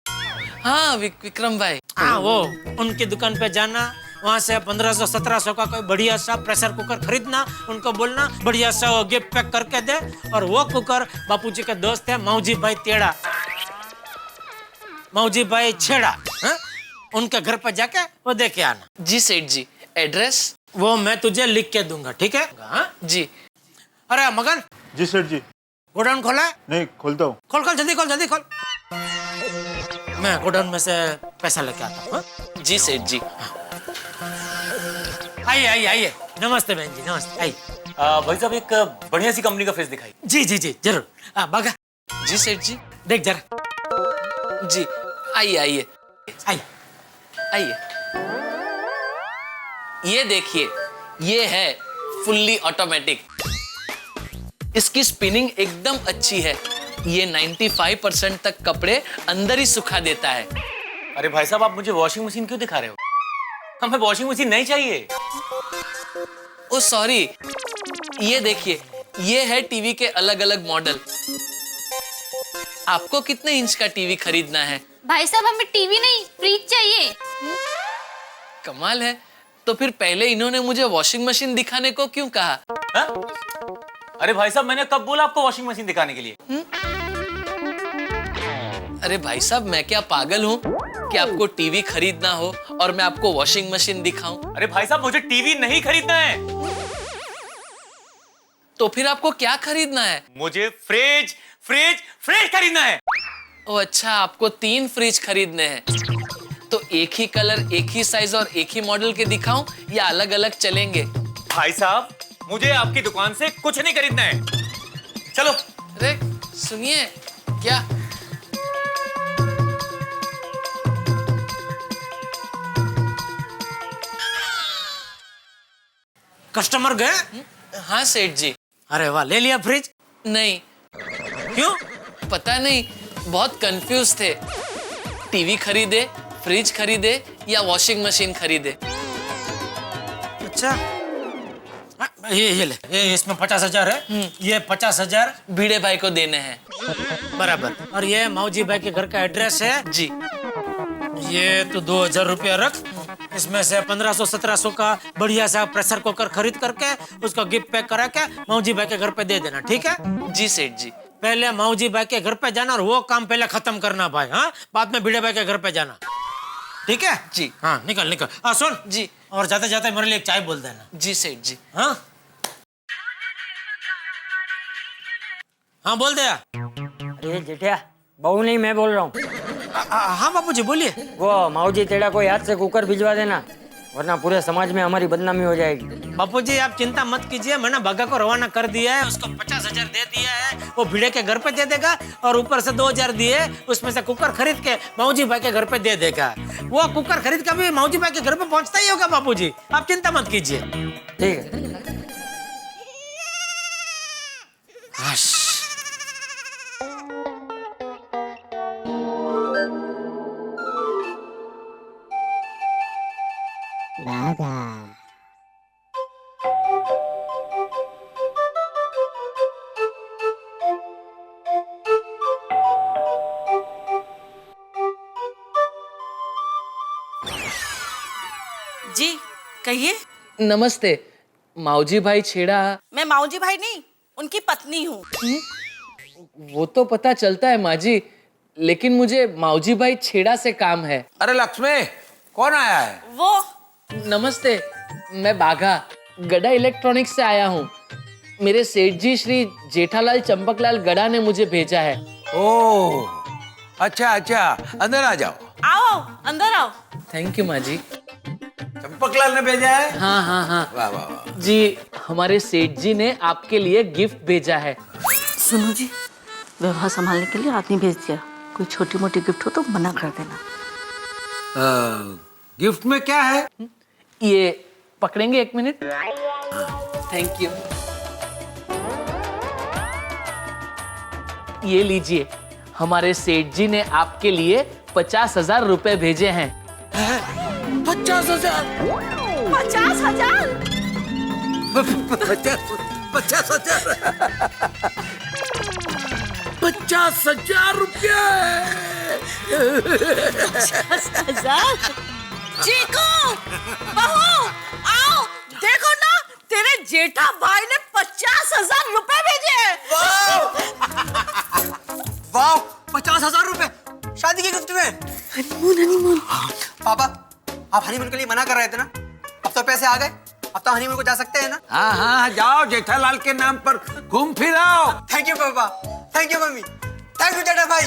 हाँ विक्रम भाई। हाँ, वो उनकी दुकान पे जाना, वहाँ से 1500-1700 का कोई बढ़िया सा प्रेशर कुकर खरीदना, उनको बोलना बढ़िया सा गिफ्ट पैक करके दे, और वो कुकर बापूजी के दोस्त है माऊजी भाई तेड़ा, माऊजी भाई छेड़ा, उनके घर पे जाके वो दे के आना। जी सेठ जी। एड्रेस? वो मैं तुझे लिख के दूंगा, ठीक है? हाँ? जी। अरे मगन। जी सेठ जी। गोडाउन खोला है? नहीं, खोलता हूँ। खोल खोल, जल्दी खोल, जल्दी खोल। मैं गोडाउन में से पैसा लेके आता हूँ। जी सेठ जी। आइए आइए आइए, नमस्ते बहन जी, नमस्ते। आइए। भाई साहब, एक बढ़िया सी कंपनी का फ्रिज दिखाई। जी जी जी, जरूर। बाघा। जी सेठ जी। देख जरा। जी, आइए आइए आइए आइए। ये देखिए, ये है फुल्ली ऑटोमेटिक। इसकी स्पिनिंग एकदम अच्छी है, ये 95% तक कपड़े अंदर ही सुखा देता है। अरे भाई साहब, आप मुझे वॉशिंग मशीन क्यों दिखा रहे हो? हमें वॉशिंग मशीन नहीं चाहिए। ओ सॉरी, ये देखिए, ये है टीवी के अलग अलग मॉडल। आपको कितने इंच का टीवी खरीदना है? भाई साहब, हमें टीवी नहीं, फ्रिज चाहिए। कमाल है, तो फिर पहले इन्होंने मुझे वॉशिंग मशीन दिखाने को क्यों कहा? हा? अरे भाई साहब, मैंने कब बोला आपको वॉशिंग मशीन दिखाने के लिए? अरे भाई साहब, मैं क्या पागल हूँ कि आपको टीवी खरीदना हो और मैं आपको वॉशिंग मशीन दिखाऊं? अरे भाई साहब, मुझे टीवी नहीं खरीदना है। तो फिर आपको क्या खरीदना है? मुझे फ्रिज फ्रिज फ्रिज खरीदना है। ओ अच्छा, आपको 3 फ्रिज खरीदने हैं। तो एक ही कलर, एक ही साइज और एक ही मॉडल के दिखाऊं या अलग अलग चलेंगे? भाई साहब, मुझे आपकी दुकान से कुछ नहीं खरीदना है, चलो। अरे सुनिए, क्या कस्टमर गए? हाँ सेठ जी। अरे वाह, ले लिया फ्रिज? नहीं। क्यों? पता नहीं, बहुत कंफ्यूज थे। टीवी खरीदे, फ्रिज खरीदे या वॉशिंग मशीन खरीदे। अच्छा, ये ले, ये इसमें 50,000 है, ये 50,000 भिड़े भाई को देने हैं। बराबर। और ये माऊजी भाई के घर का एड्रेस है जी। ये तो 2,000 रुपया रख, इसमें से 1500-1700 का बढ़िया सा प्रेशर कुकर खरीद करके उसको गिफ्ट पैक करा के माऊजी भाई के घर पे दे देना, ठीक है? जी सेठ जी। पहले माऊजी भाई के घर पे जाना और वो काम पहले खत्म करना भाई, हाँ? बाद में भिड़े भाई के घर पे जाना, ठीक है? जी। हाँ, निकल निकल। सुन जी। और जाते जाते मेरे लिए एक चाय बोल देना। जी सेठ जी। हाँ हाँ, बोल दिया। अरे जेठिया, बहू नहीं, मैं बोल रहा हूँ। हाँ बापूजी, बोलिए। वो माऊजी तेरा कोई हाथ से कुकर भिजवा देना, वरना पूरे समाज में हमारी बदनामी हो जाएगी। बापूजी आप चिंता मत कीजिए, मैंने भगा को रवाना कर दिया है, उसको 50,000 दे दिया है, वो भिड़े के घर पे दे देगा और ऊपर से 2,000 दिए, उसमें से कुकर खरीद के माऊजी भाई के घर पे दे देगा। वो कुकर खरीद के भी माऊजी भाई के घर पे पहुंचता ही होगा बापूजी, आप चिंता मत कीजिए। ठीक है। जी कहिए। नमस्ते, माऊजी भाई छेड़ा। मैं माऊजी भाई नहीं, उनकी पत्नी हूँ। वो तो पता चलता है माँ जी, लेकिन मुझे माऊजी भाई छेड़ा से काम है। अरे लक्ष्मी, कौन आया है? वो। नमस्ते, मैं बाघा गड़ा इलेक्ट्रॉनिक्स से आया हूँ। मेरे सेठ जी श्री जेठालाल चंपकलाल गड़ा ने मुझे भेजा है। ओह, अच्छा अच्छा, अंदर आ जाओ। आओ, अंदर आओ। थैंक यू माँ जी। चंपकलाल ने भेजा है? हाँ हाँ हाँ। वाह वाह वाह। जी, हमारे सेठ जी ने आपके लिए गिफ्ट भेजा है। सुनो जी, व्यवहार संभालने के लिए आदमी भेज दिया, कोई छोटी मोटी गिफ्ट हो तो मना कर देना। गिफ्ट में क्या है? ये पकड़ेंगे 1 मिनट? Thank you. ये लीजिए, हमारे सेठ जी ने आपके लिए 50,000 रुपए भेजे हैं। 50,000? 50,000? 50,000 रुपया? 50,000? चीकू, बहू, आओ, देखो ना, तेरे जेठा भाई ने 50,000 रुपए भेजे हैं। वाह, 50,000 रुपए शादी के गिफ्ट में। Honeymoon honeymoon. पापा, आप हनीमून के लिए मना कर रहे थे ना, अब तो पैसे आ गए, अब तो हनीमून को जा सकते हैं ना? हाँ हाँ, जाओ, जेठालाल के नाम पर घूम फिर आओ। थैंक यू पापा, थैंक यू मम्मी, थैंक यू जेठा भाई।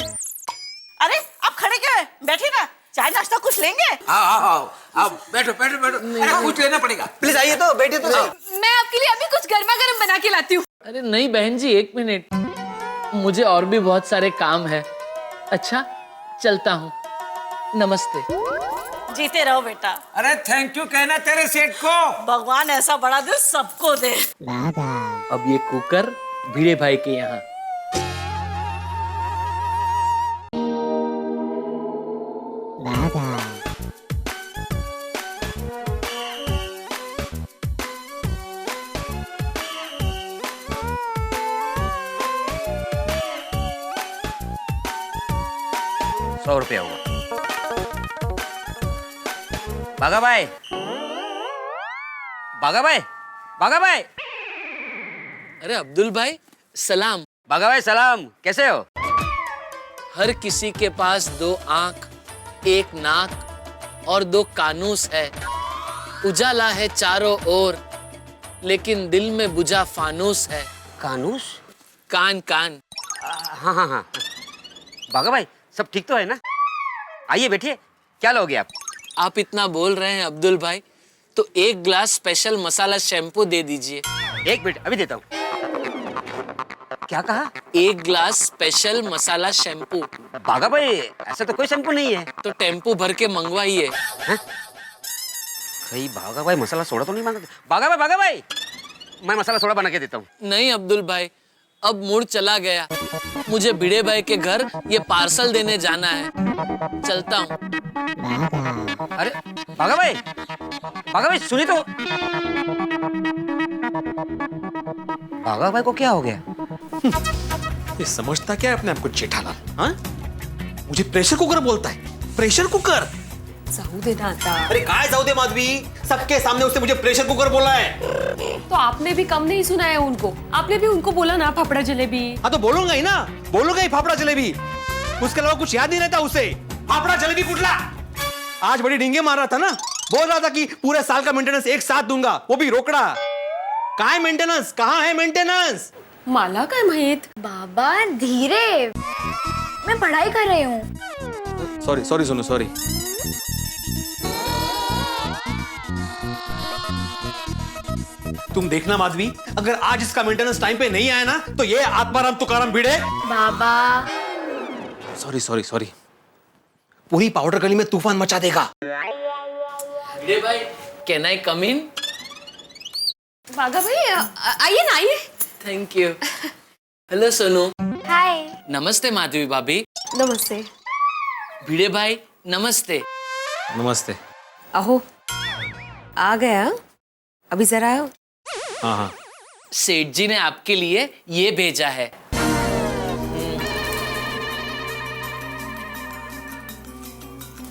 अरे आप खड़े क्यों हैं? बैठिए ना, चाय नाश्ता कुछ लेंगे? आओ, बैठो बैठो बैठो। अरे कुछ लेना पड़ेगा। प्लीज आइए तो, बैठिए तो। मैं आपके लिए अभी कुछ गर्मा गर्म बना के लाती हूँ। अरे नहीं बहन जी, 1 मिनट, मुझे और भी बहुत सारे काम है। अच्छा, चलता हूँ। नमस्ते। जीते रहो बेटा। अरे थैंक यू कहना तेरे सेठ को। भगवान ऐसा बड़ा दिल सबको दे। अब ये कुकर भिड़े भाई के यहाँ। ₹100 हुआ। बागा भाई, बागा भाई, बागा भाई। अरे अब्दुल भाई, सलाम। बागा भाई सलाम, कैसे हो? हर किसी के पास 2 आंख, 1 नाक और 2 कानूस है। उजाला है चारों ओर, लेकिन दिल में बुझा फानूस है। कानूस? कान कान। हाँ हाँ हाँ। बागा भाई, सब ठीक तो है ना? आइए बैठिए, क्या लोगे आप? आप इतना बोल रहे हैं अब्दुल भाई, तो एक ग्लास स्पेशल मसाला शैम्पू दे दीजिए। एक मिनट, अभी देता हूँ। क्या कहा? एक ग्लास स्पेशल मसाला शैम्पू। बागा भाई, ऐसा तो कोई शैम्पू नहीं है। तो टेम्पू भर के मंगवाइए। कहीं बागा भाई मसाला सोडा तो नहीं मांगा? बागा भाई, मैं मसाला सोडा बना के देता हूँ। नहीं अब्दुल भाई, अब मूड चला गया। मुझे भिड़े भाई के घर ये पार्सल देने जाना है, चलता हूँ। अरे बागा भाई सुनिए तो। बागा भाई को क्या हो गया? ये समझता क्या है अपने आप को जेठालाल? हाँ, मुझे प्रेशर कुकर बोलता है, प्रेशर कुकर। जाऊ दे ना आता। अरे काय जाऊ दे माधवी, सबके सामने उसने मुझे प्रेशर कुकर बोला है। तो आपने भी कम नहीं सुना है उनको, आपने भी उनको बोला ना फाफड़ा जलेबी। हाँ तो बोलूंगा ही ना, बोलूंगा ही फाफड़ा जलेबी। उसके अलावा कुछ याद नहीं रहता उसे। फाफड़ा जलेबी कुटला। आज बड़ी डिंगे मार रहा था ना, बोल रहा था कि पूरे साल का मेंटेनेंस एक साथ दूंगा, वो भी रोकड़ा। कहाँ है मेंटेनेंस? कहाँ है मेंटेनेंस? मला काय माहित? बाबा धीरे, मैं पढ़ाई कर रही हूँ। Sorry Sonu, sorry. तुम देखना माधवी, अगर आज इसका मेंटेनेंस टाइम पे नहीं आया ना, तो ये आत्माराम तुकाराम भिड़े बाबा सॉरी पूरी पाउडर गली में तूफान मचा देगा। भिड़े भाई, कैन आई कम इन? बागा भाई आइए ना, आइए। Thank you. हेलो सोनू। हाय। नमस्ते माधवी भाभी। नमस्ते। भिड़े भाई नमस्ते। नमस्ते। अहो आ गया, अभी जरा आओ। हाँ। सेठ जी ने आपके लिए ये भेजा है।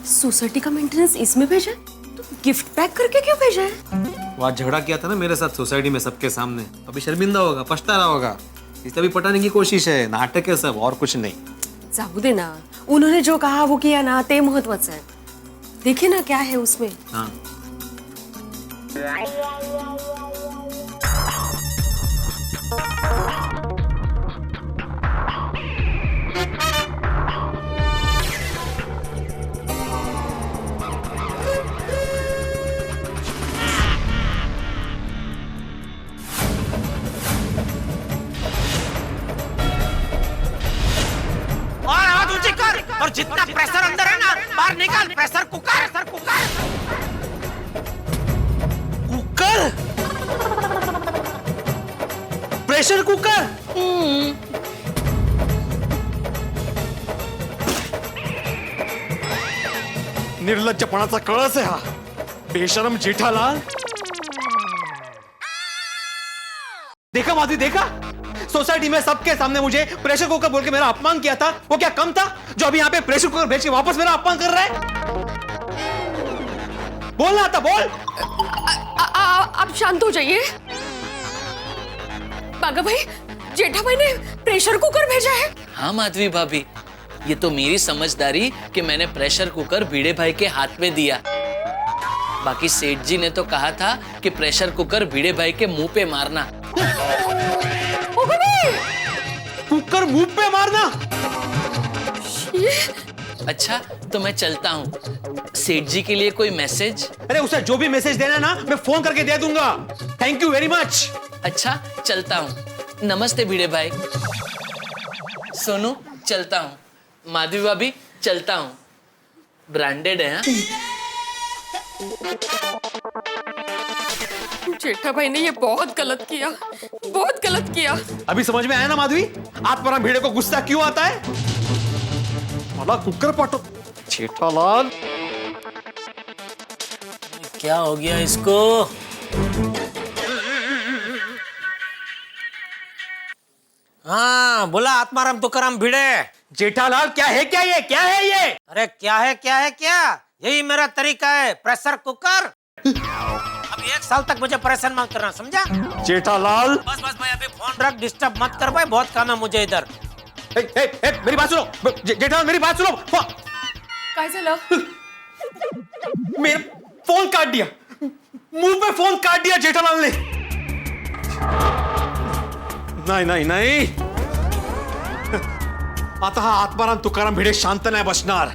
सोसाइटी का मेंटेनेंस इसमें भेजा है? तो गिफ्ट पैक करके क्यों भेजा है? वो आज झगड़ा किया था ना मेरे साथ सोसाइटी में सबके सामने, अभी शर्मिंदा होगा, पछता रहा होगा, इसलिए अभी पटाने की कोशिश है। नाटक है सब, और कुछ नहीं। जाऊ दे ना, उन्होंने जो कहा वो किया ना, ते महत्वाचं है। देखिए ना क्या है उसमें। हाँ। और आवाज ऊंची कर, और जितना प्रेशर अंदर है ना, बाहर निकाल। Pressure cooker, cooker pressure cooker. निर्लज्जपणाचा कळस आहे हा, बेशरम जेठालाल। देखा माधवी, देखा, सोसाइटी में सबके सामने मुझे प्रेशर कुकर बोल के मेरा अपमान किया था। वो क्या कम था जो अभी यहाँ पे प्रेशर कुकर भेज के वापस मेरा अपमान कर रहा है? बोलना था, बोल। आप शांत हो जाइए। बागा भाई, जेठा भाई ने प्रेशर कुकर भेजा है। हाँ माधवी भाभी, ये तो मेरी समझदारी कि मैंने प्रेशर कुकर भिड़े भाई के हाथ में दिया। बाकी सेठ जी ने तो कहा था कि प्रेशर कुकर भिड़े भाई के मुंह पे मारना। कुकर मुंह पे मारना? अच्छा तो मैं चलता हूँ। सेठ जी के लिए कोई मैसेज? अरे उसे जो भी मैसेज देना है ना, मैं फोन करके दे दूंगा। Thank you very much. अच्छा चलता हूँ। नमस्ते भिड़े भाई। सोनू चलता हूँ। माधवी भाभी चलता हूँ। ब्रांडेड है। हाँ? जेठा भाई ने ये बहुत गलत किया, बहुत गलत किया। अभी समझ में आया ना माधवी, आत्माराम भिड़े को गुस्सा क्यों आता है? मला कुकर पाठो। जेठालाल, क्या हो गया इसको? हाँ बोला आत्माराम तुकाराम भिड़े। जेठालाल क्या है, क्या ये, क्या है ये? अरे क्या है, क्या है, क्या? यही मेरा तरीका है, प्रेशर कुकर। अब 1 साल तक मुझे परेशान मत करना, समझा? जेठालाल बस भाई, अभी फोन रख, डिस्टर्ब मत कर भाई, बहुत काम है मुझे इधर। मेरी बात सुनो जेठालाल, मेरी बात सुनो। काय झालं? मेरा फोन काट दिया, मुंह पे फोन काट दिया जेठालाल ने। नहीं नहीं नहीं, आता हा आत्माराम तुकाराम भिडे शांत नाही बसणार.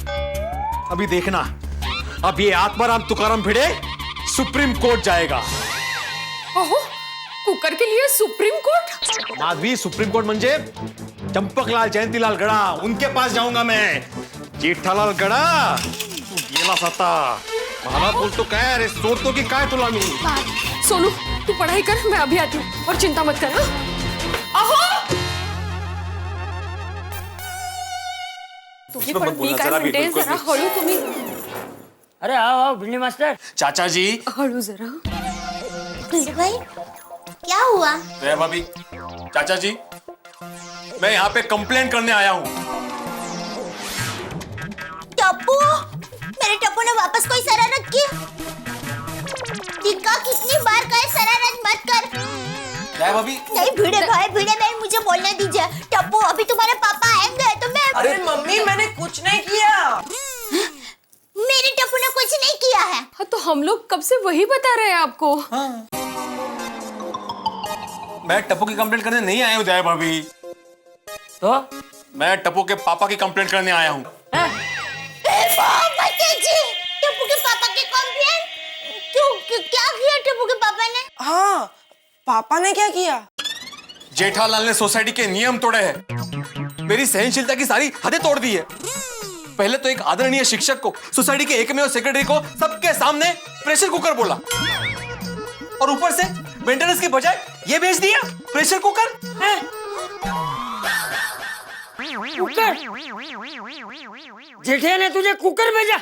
अभी देखना, अब ये आत्माराम तुकाराम भिडे सुप्रीम कोर्ट जाएगा. ओहो, कुकर के लिए supreme court? Madhavi, supreme court म्हणजे चंपकलाल जयंतीलाल गडा, उनके पास जाऊंगा मैं. जेठालाल गडा, तू गेलास आता. मला बोलतो काय रे, सोडतो की काय तुला मी? सोनू, तू पढ़ाई कर, मैं अभी आती हूँ और चिंता मत कर. हाँ? आहो, तुम्ही पण मी काय म्हणते जरा हळू तुम्ही. अरे आओ आओ भिंडी मास्टर. चाचा जी. हळू जरा. भाई क्या हुआ? जया भाभी, चाचा जी, मैं यहाँ पे कंप्लेंट करने आया हूँ. टप्पू, मेरे टप्पू ने वापस कोई शरारत की? दिक्का कितनी बार कहे शरारत मत कर. जया भाभी. नहीं भिड़े भाई, भिड़े भाई, मुझे बोलने दीजिए. टप्पू, अभी तुम्हारे पापा आएंगे तो मैं. अरे मम्मी, मैंने कुछ नहीं किया. मेरे टप्पू ने कुछ नहीं किया है. हाँ, तो हम लोग कब से वही बता रहे हैं आपको. हाँ. मैं टप्पू की कंप्लेंट करने नहीं आया हूँ जया भाभी. तो मैं टप्पू के पापा की कंप्लेंट करने आया हूँ. टप्पू के पापा की कंप्लेंट? क्यों, क्या किया टप्पू के पापा ने? हाँ, पापा ने क्या किया? जेठालाल ने सोसाइटी के नियम तोड़े हैं. मेरी सहनशीलता की सारी हदें तोड़ दी है. पहले तो एक आदरणीय शिक्षक को, सोसाइटी के एकमेव सेक्रेटरी को सबके सामने प्रेशर कुकर बोला, और ऊपर से मेंटेनेंस के बजाय ये भेज दिया प्रेशर कुकर. कुकर? जेठिया ने तुझे कुकर भेजा?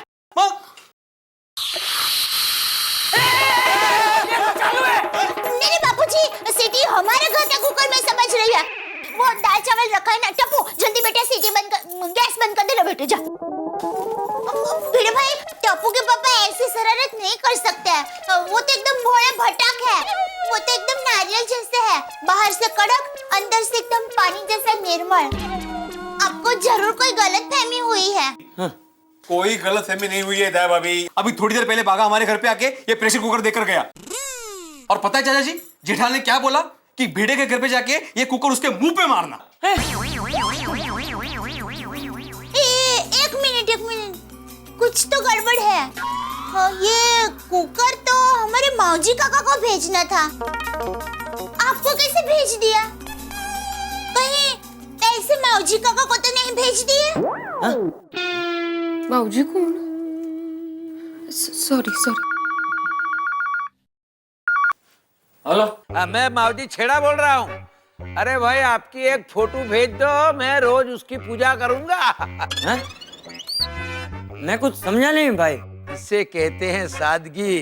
नहीं बाबूजी, सीटी हमारे घर के कुकर में समझ रही है. वो दाल चावल रखा है ना. टप्पू, जल्दी बेटा सीटी बंद कर, गैस बंद कर दे ना बेटे, जा. भिड़े भाई, टप्पू के पापा ऐसी शरारत नहीं कर सकते हैं. वो तो एकदम भोले भटक है. वो तो एकदम नारियल जैसे है, बाहर से कड़क, अंदर से एकदम पानी जैसा निर्मल. आपको जरूर कोई गलतफहमी हुई है. कोई गलतफहमी नहीं हुई है दया भाभी. अभी थोड़ी देर पहले बागा हमारे घर पे आके ये प्रेशर कुकर देकर गया. और पता है चाचा जी, जेठाल ने क्या बोला कि भिड़े के घर पे जाके ये कुकर उसके मुंह पे मारना. एक मिनट, कुछ तो गड़बड़ है. ये कुकर तो हमारे मौजी काका को भेजना था. आपको कैसे भेज दिया? कहीं ऐसे मौजी काका को तो नहीं भेज दिए? मौजी को? सॉरी. हेलो. मैं मावजी छेड़ा बोल रहा हूँ. अरे भाई, आपकी एक फोटो भेज दो, मैं रोज उसकी पूजा करूंगा. मैं कुछ समझा नहीं भाई. इसे कहते हैं सादगी.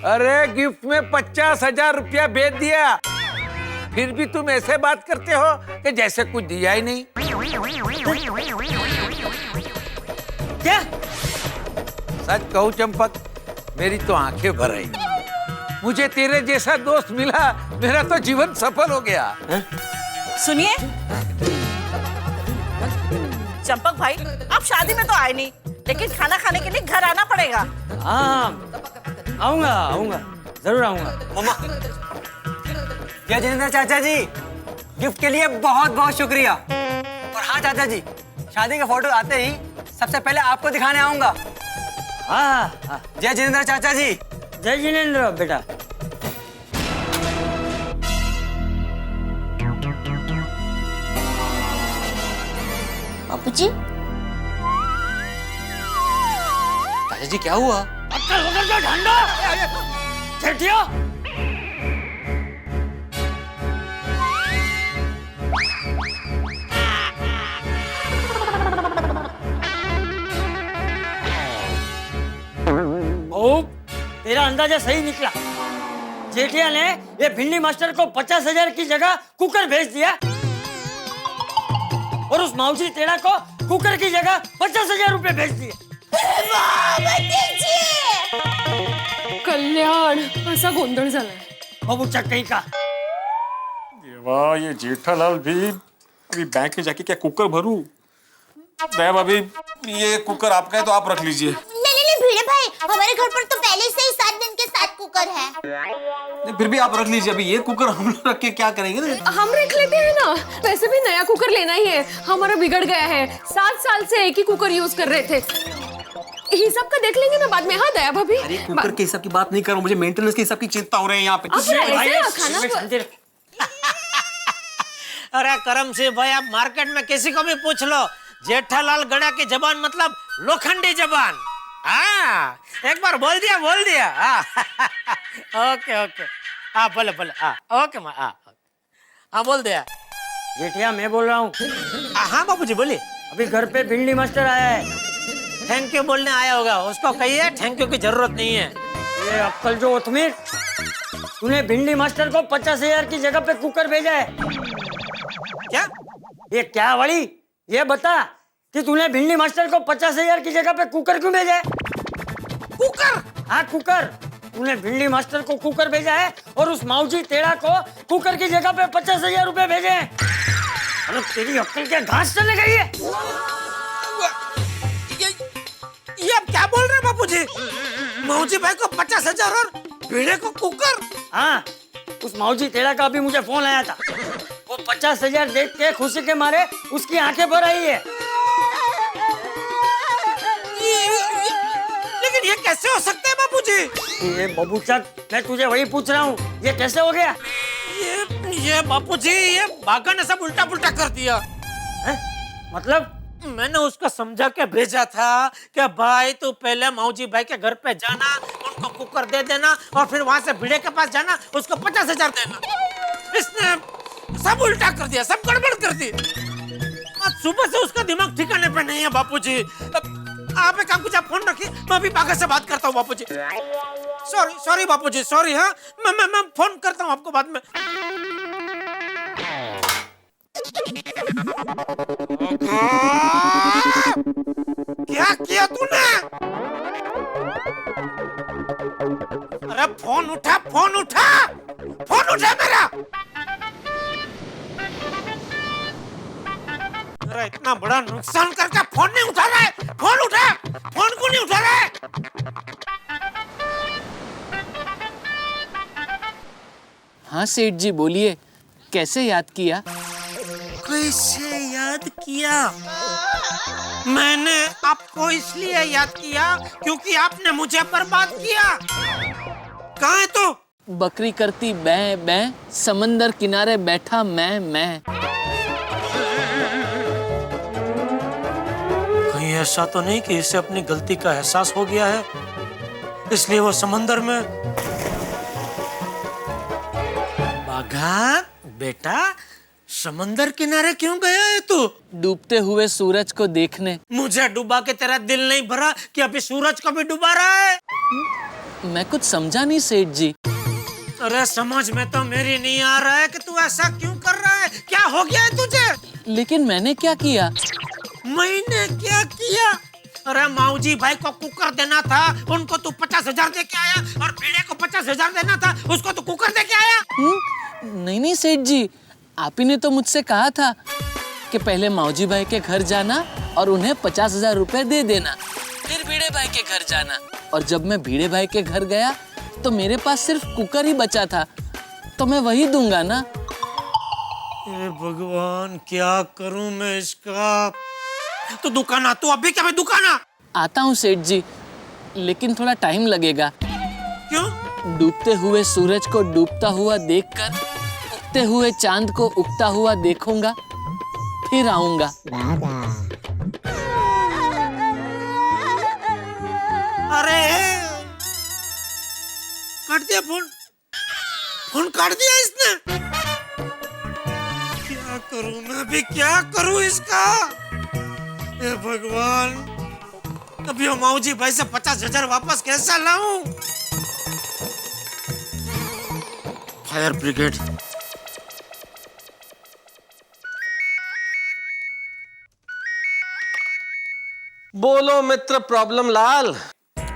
अरे गिफ्ट में 50,000 रुपया भेज दिया, फिर भी तुम ऐसे बात करते हो कि जैसे कुछ दिया ही नहीं. क्या? सच कहूँ चंपक, मेरी तो आंखें भर आई. मुझे तेरे जैसा दोस्त मिला, मेरा तो जीवन सफल हो गया. सुनिए चंपक भाई, आप शादी में तो आए नहीं, लेकिन खाना खाने के लिए घर आना पड़ेगा. हाँ, आऊंगा, जरूर आऊंगा. मम्मा. जय जिनेंद्र चाचा जी, गिफ्ट के लिए बहुत बहुत शुक्रिया. और हाँ चाचा जी, शादी का फोटो आते ही सबसे पहले आपको दिखाने आऊंगा. हाँ. जय जिनेंद्र चाचा जी. जय जिनेंद्र बेटा. बाबूजी, चाचा जी क्या हुआ? अक्कल वगैरह जो ढंडा सेठिया. तेरा अंदाजा सही निकला. जेठिया ने ये भिंडी मास्टर को 50,000 की जगह कुकर भेज दिया, और उस मावजी तेरा को कुकर की जगह 50,000 रुपए भेज दिए. कल्याण, असा गोंधळ झालाय. बाबू चक्कई का. वाह, ये जेठालाल भी अभी बैंक में जाके क्या कुकर भरूं. दया भाभी, ये कुकर आपका है तो आप रख लीजिए. नहीं भिड़े भाई, हमारे घर पर तो पहले से ही 7 दिन के 7 कुकर है. नहीं, फिर भी आप रख लीजिए. अभी ये कुकर हम लोग रख के क्या करेंगे? हम रख लेते हैं ना, वैसे भी नया नया कुकर लेना ही है, हमारा बिगड़ गया है। 7 साल से एक ही कुकर यूज कर रहे थे। हिसाब का देख लेंगे ना बाद में। हाँ दया भाभी, अरे कुकर के हिसाब की बात नहीं करो, मुझे मेंटेनेंस के हिसाब की चिंता हो रही है यहाँ पे। अरे करम सिंह भाई, आप मार्केट में किसी को भी पूछ लो, जेठालाल गड़ा की जबान मतलब लोखंडी जबान। हाँ, एक बार बोल दिया। ओके हाँ बोले हाँ ओके माँ हाँ बोल दिया। जेठिया मैं बोल रहा हूँ। हाँ बाबूजी बोलिए। अभी घर पे भिंडी मास्टर आया है, थैंक यू बोलने आया होगा, उसको कहिए थैंक यू की जरूरत नहीं है। ये अक्कल जो उतमीर, तूने भिंडी मास्टर को 50,000 की जगह पे कुकर भेजा है। क्या? ये क्या वाली, ये बता कि तूने भिंडी मास्टर को 50,000 की जगह पे कुकर क्यों भेजा है? कुकर? हाँ कुकर। तूने भिंडी मास्टर को कुकर भेजा है और उस माऊजी टेढ़ा को कुकर की जगह पे 50,000 रुपए भेजे हैं। अरे तेरी अक्कल क्या घास चले गई है? ये आप क्या बोल रहे हैं बापूजी? माऊजी भाई को 50,000 और भिड़े को कुकर? हाँ, उस माऊजी टेढ़ा का अभी मुझे फोन आया था। वो 50,000 देख के खुशी के मारे उसकी आंखें भर आई है। लेकिन ये कैसे हो सकता है बापूजी? ये बबूचक, मैं तुझे वही पूछ रहा हूँ, ये कैसे हो गया? ये बापूजी, ये बागा ने सब उल्टा पुल्टा कर दिया है? मतलब मैंने उसको समझा के भेजा था कि भाई तू पहले माऊजी भाई के घर पे जाना, उनको कुकर दे देना और फिर वहां से भिड़े के पास जाना, उसको 50,000 देना। इसने सब उल्टा कर दिया, सब गड़बड़ कर दी। आज सुबह से उसका दिमाग ठिकाने पे नहीं है बापूजी। आप एक काम कीजिए, आप फोन रखिए, मैं अभी बागा से बात करता हूँ बापूजी। सॉरी बापूजी, सॉरी। हाँ मैं फोन करता हूँ आपको बाद में। क्या किया तूने? अरे फोन उठा मेरा। अरे इतना बड़ा नुकसान करके फोन नहीं उठा रहा है। फोन उठा, फोन क्यों नहीं उठा रहा है? हाँ सेठ जी बोलिए, कैसे याद किया? कैसे याद किया? मैंने आपको इसलिए याद किया क्योंकि आपने मुझे बर्बाद किया। कहाँ है तू? बकरी करती बै बै, समंदर किनारे बैठा मैं। कहीं ऐसा तो नहीं कि इसे अपनी गलती का एहसास हो गया है, इसलिए वो समंदर में। बाघा बेटा, समंदर किनारे क्यों गया है तू? डूबते हुए सूरज को देखने। मुझे डुबा के तेरा दिल नहीं भरा कि अभी सूरज को भी डुबा रहा है? मैं कुछ समझा नहीं सेठ जी। अरे समझ में तो मेरी नहीं आ रहा है कि तू ऐसा क्यों कर रहा है। क्या हो गया है तुझे? लेकिन मैंने क्या किया? मैंने क्या किया? अरे माऊजी भाई को कुकर देना था, उनको तू 50,000 दे के आया, और भिड़े को 50,000 देना था, उसको तू कुकर दे के आया। नहीं सेठ जी, आप ही ने तो मुझसे कहा था कि पहले माऊजी भाई के घर जाना और उन्हें 50,000 रुपए दे देना, फिर भिड़े भाई के घर जाना। और जब मैं भिड़े भाई के घर गया तो मेरे पास सिर्फ कुकर ही बचा था, तो मैं वही दूंगा ना। हे भगवान, क्या करूं मैं इसका? तो दुकान आ, तू अभी क्या? मैं दुकान आ। आता हूँ सेठ जी, लेकिन थोड़ा टाइम लगेगा। क्यों? डूबते हुए सूरज को डूबता हुआ देखकर उगते हुए चांद को उगता हुआ देखूंगा, फिर आऊंगा। अरे काट दिया फोन काट दिया इसने। क्या करूं मैं अभी, क्या करूं इसका? हे भगवान, अभी वो माऊजी भाई से 50,000 वापस कैसा लाऊं? Fire brigade. बोलो मित्र प्रॉब्लम लाल।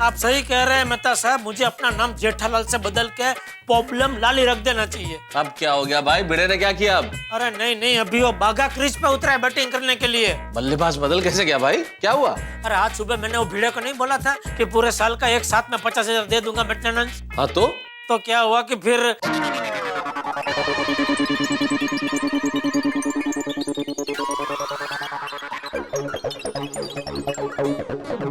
आप सही कह रहे हैं मेहता साहब, मुझे अपना नाम जेठालाल से बदल के प्रॉब्लम लाल ही रख देना चाहिए। अब क्या हो गया भाई, भिड़े ने क्या किया अब? अरे नहीं, अभी वो बागा क्रीज पे उतरा है बैटिंग करने के लिए। बल्लेबाज बदल कैसे गया भाई, क्या हुआ? अरे आज सुबह मैंने वो भिड़े को नहीं बोला था कि पूरे साल का एक साथ में 50,000 दे दूंगा मेंटेनेंस। हाँ तो क्या हुआ कि फिर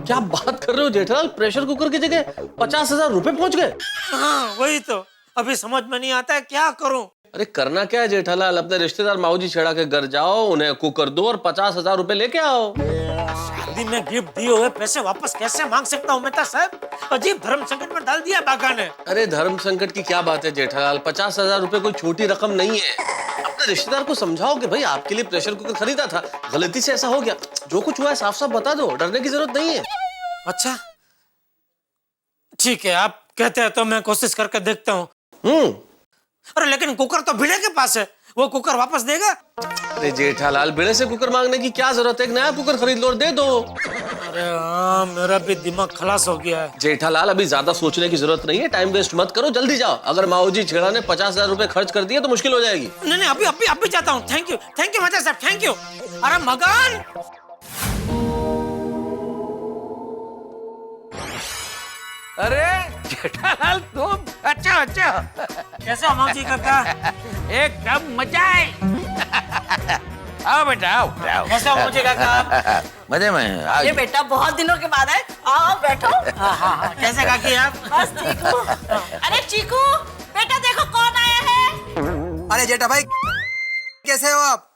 क्या बात कर रहे हो जेठालाल, प्रेशर कुकर की जगह 50,000 रुपए पहुंच गए? हाँ वही तो, अभी समझ में नहीं आता है क्या करूं। अरे करना क्या है जेठालाल, अपने रिश्तेदार माऊजी छेड़ा के घर जाओ, उन्हें कुकर दो और 50,000 रुपए लेके आओ। शादी में गिफ्ट दिए हुए पैसे वापस कैसे मांग सकता हूँ मेहता साहब, अजीब धर्म संकट में डाल दिया बागा ने। अरे धर्म संकट की क्या बात है जेठालाल, 50,000 रुपए कोई छोटी रकम नहीं है। अपने रिश्तेदार को समझाओ कि भाई आपके लिए प्रेशर कुकर खरीदा था, गलती से ऐसा हो गया, जो कुछ हुआ है साफ साफ बता दो, डरने की जरूरत नहीं है। अच्छा ठीक है, आप कहते हैं तो मैं कोशिश करके देखता हूँ। अरे लेकिन कुकर तो भिड़े के पास है, वो कुकर वापस देगा? अरे जेठालाल, भिड़े से कुकर मांगने की क्या जरूरत है, एक नया कुकर खरीद लो और दे दो। अरे हाँ, मेरा भी दिमाग खलास हो गया है। जेठालाल अभी ज्यादा सोचने की जरूरत नहीं है, टाइम वेस्ट मत करो, जल्दी जाओ। अगर माऊजी छेड़ा ने 50,000 रुपए खर्च कर दिए तो मुश्किल हो जाएगी। नहीं अभी जाता हूँ। थैंक यू मेहता साहब, थैंक यू। अरे मगन, अरे जेठालाल तुम, अच्छा कैसे हो माऊजी काका? एकदम मजा है। आओ बेटा आओ। कैसे हो माऊजी काका? मजे में आओ। ये बेटा बहुत दिनों के बाद है, आओ बैठो। हाँ, कैसे काकी आप? बस ठीक हूँ। अरे चीकू बेटा देखो कौन आया है। अरे जेठा भाई कैसे हो आप?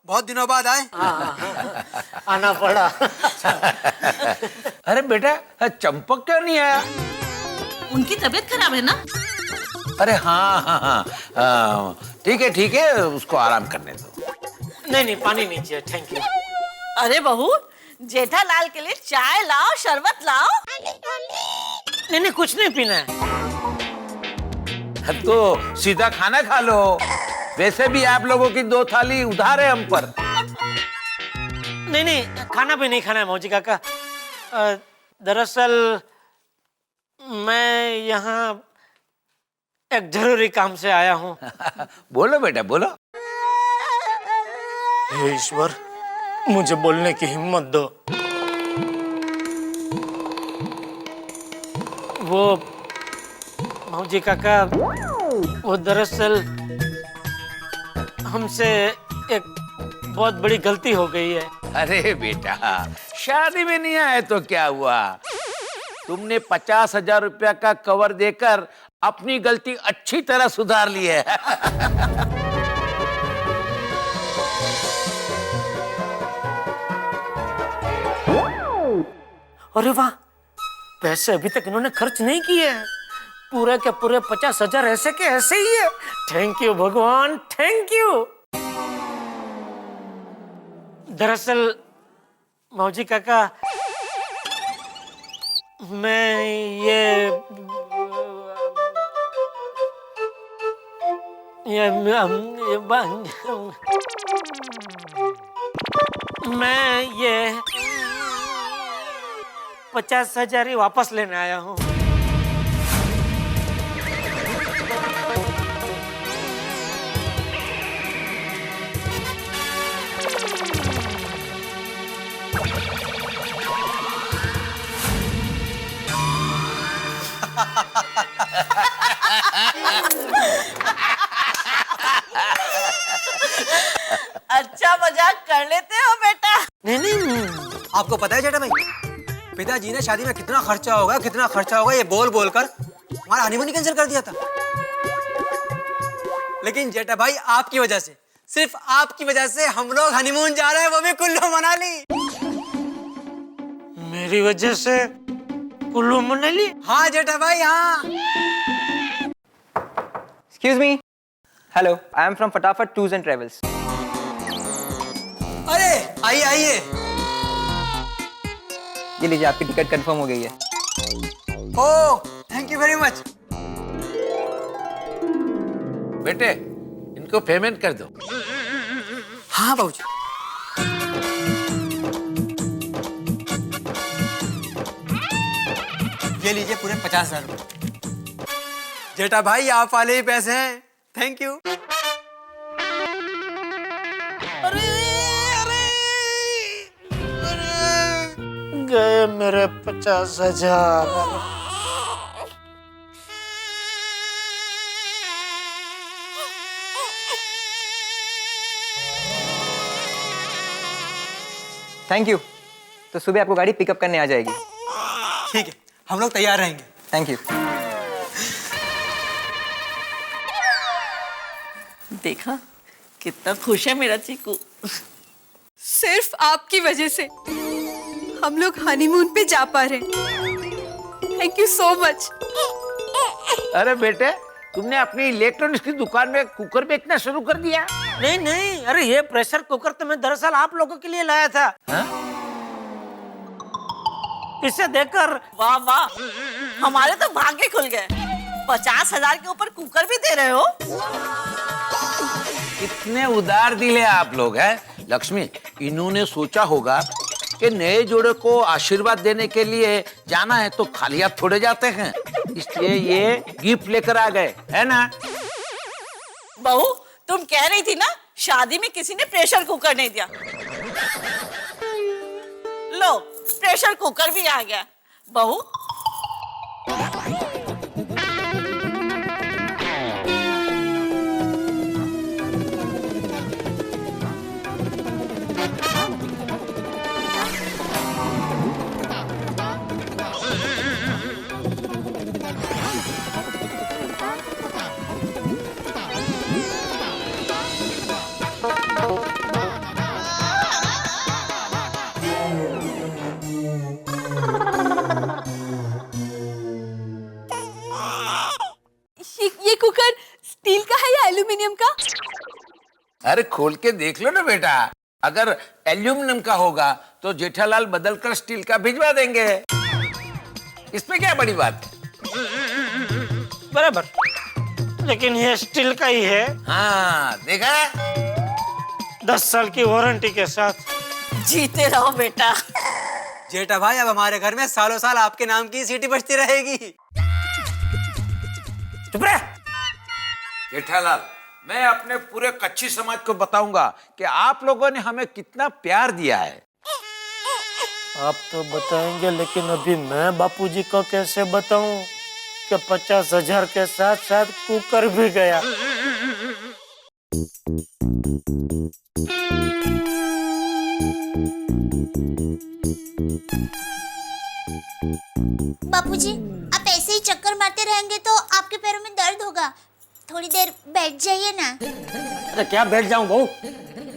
बहुत दिनों बाद आए। आना पड़ा। अरे बेटा चंपक क्यों नहीं आया? उनकी तबीयत खराब है ना? अरे हाँ, ठीक है उसको आराम करने दो। नहीं पानी नहीं चाहिए, थैंक यू। अरे बहू, जेठालाल के लिए चाय लाओ, शरबत लाओ। नहीं कुछ नहीं पीना है। तो सीधा खाना खा लो, वैसे भी आप लोगों की 2 थाली उधार है हम पर। नहीं खाना भी नहीं खाना है मौजी काका। दरअसल मैं यहाँ एक जरूरी काम से आया हूँ। बोलो बेटा बोलो। हे ईश्वर, मुझे बोलने की हिम्मत दो। वो मौजी काका, वो दरअसल हमसे एक बहुत बड़ी गलती हो गई है। अरे बेटा, शादी में नहीं आए तो क्या हुआ? तुमने 50,000 रुपया का कवर देकर अपनी गलती अच्छी तरह सुधार ली है। अरे वाह, पैसे अभी तक इन्होंने खर्च नहीं किए हैं, पूरे के पूरे 50,000 ऐसे के ऐसे ही है। थैंक यू भगवान, थैंक यू। दरअसल मौजी काका, मैं ये 50,000 ही वापस लेने आया हूँ। अच्छा मजाक कर लेते हो बेटा। नहीं आपको पता है जेठा भाई, पिताजी ने शादी में कितना खर्चा होगा ये बोल बोल कर हमारा हनीमून कैंसिल कर दिया था। लेकिन जेठा भाई आपकी वजह से, सिर्फ आपकी वजह से हम लोग हनीमून जा रहे हैं, वो भी कुल्लू मनाली। मेरी वजह से कुल्लू मनाली? हाँ जेठा भाई हाँ। Excuse me. Hello, I am from फटाफट Tours and Travels. अरे आइए। ये लीजिए, आपकी टिकट कंफर्म हो गई है। ओह, थैंक यू वेरी मच। बेटे इनको पेमेंट कर दो। हाँ बाबूजी। ये लीजिए पूरे 50,000 रुपए। जेठा भाई आप वाले ही पैसे हैं, थैंक यू। गए मेरे 50,000। Thank you. तो सुबह आपको गाड़ी पिकअप करने आ जाएगी। ठीक है, हम लोग तैयार रहेंगे। Thank you. देखा कितना खुश है मेरा चीकू। सिर्फ आपकी वजह से हम लोग हनीमून पे जा पा रहे हैं। Thank you so much. अरे बेटे, तुमने अपनी इलेक्ट्रॉनिक्स की दुकान में कुकर बेचना शुरू कर दिया? नहीं नहीं, अरे ये प्रेशर कुकर तो मैं दरअसल आप लोगों के लिए लाया था। इसे देखकर वाह वाह, हमारे तो भाग्य खुल गए। 50,000 के ऊपर कुकर भी दे रहे हो। कितने उदार दिल है आप लोग हैं। लक्ष्मी, इन्होंने सोचा होगा कि नए जोड़े को आशीर्वाद देने के लिए जाना है तो खाली हाथ थोड़े जाते हैं, इसलिए ये गिफ्ट लेकर आ गए, है ना? बहू, तुम कह रही थी ना शादी में किसी ने प्रेशर कुकर नहीं दिया। लो, प्रेशर कुकर भी आ गया। बहू, ये कुकर स्टील का है या एल्यूमिनियम का? अरे खोल के देख लो ना बेटा, अगर एल्यूमिनियम का होगा तो जेठालाल बदलकर स्टील का भिजवा देंगे। इसमें क्या बड़ी बात है? बराबर, लेकिन ये स्टील का ही है। हाँ, देखा? 10 साल की वारंटी के साथ। जीते रहो बेटा। जेठा भाई, अब हमारे घर में सालों साल आपके नाम की सीटी बजती रहेगी। चुप रह। जेठालाल, मैं अपने पूरे कच्ची समाज को बताऊंगा कि आप लोगों ने हमें कितना प्यार दिया है। आप तो बताएंगे, लेकिन अभी मैं बापूजी को कैसे बताऊं कि 50,000 के साथ साथ कुकर भी गया। बापूजी, आप ऐसे ही चक्कर मारते रहेंगे तो आपके पैरों में दर्द होगा। थोड़ी देर बैठ जाइए ना। अरे क्या बैठ जाऊं बहू,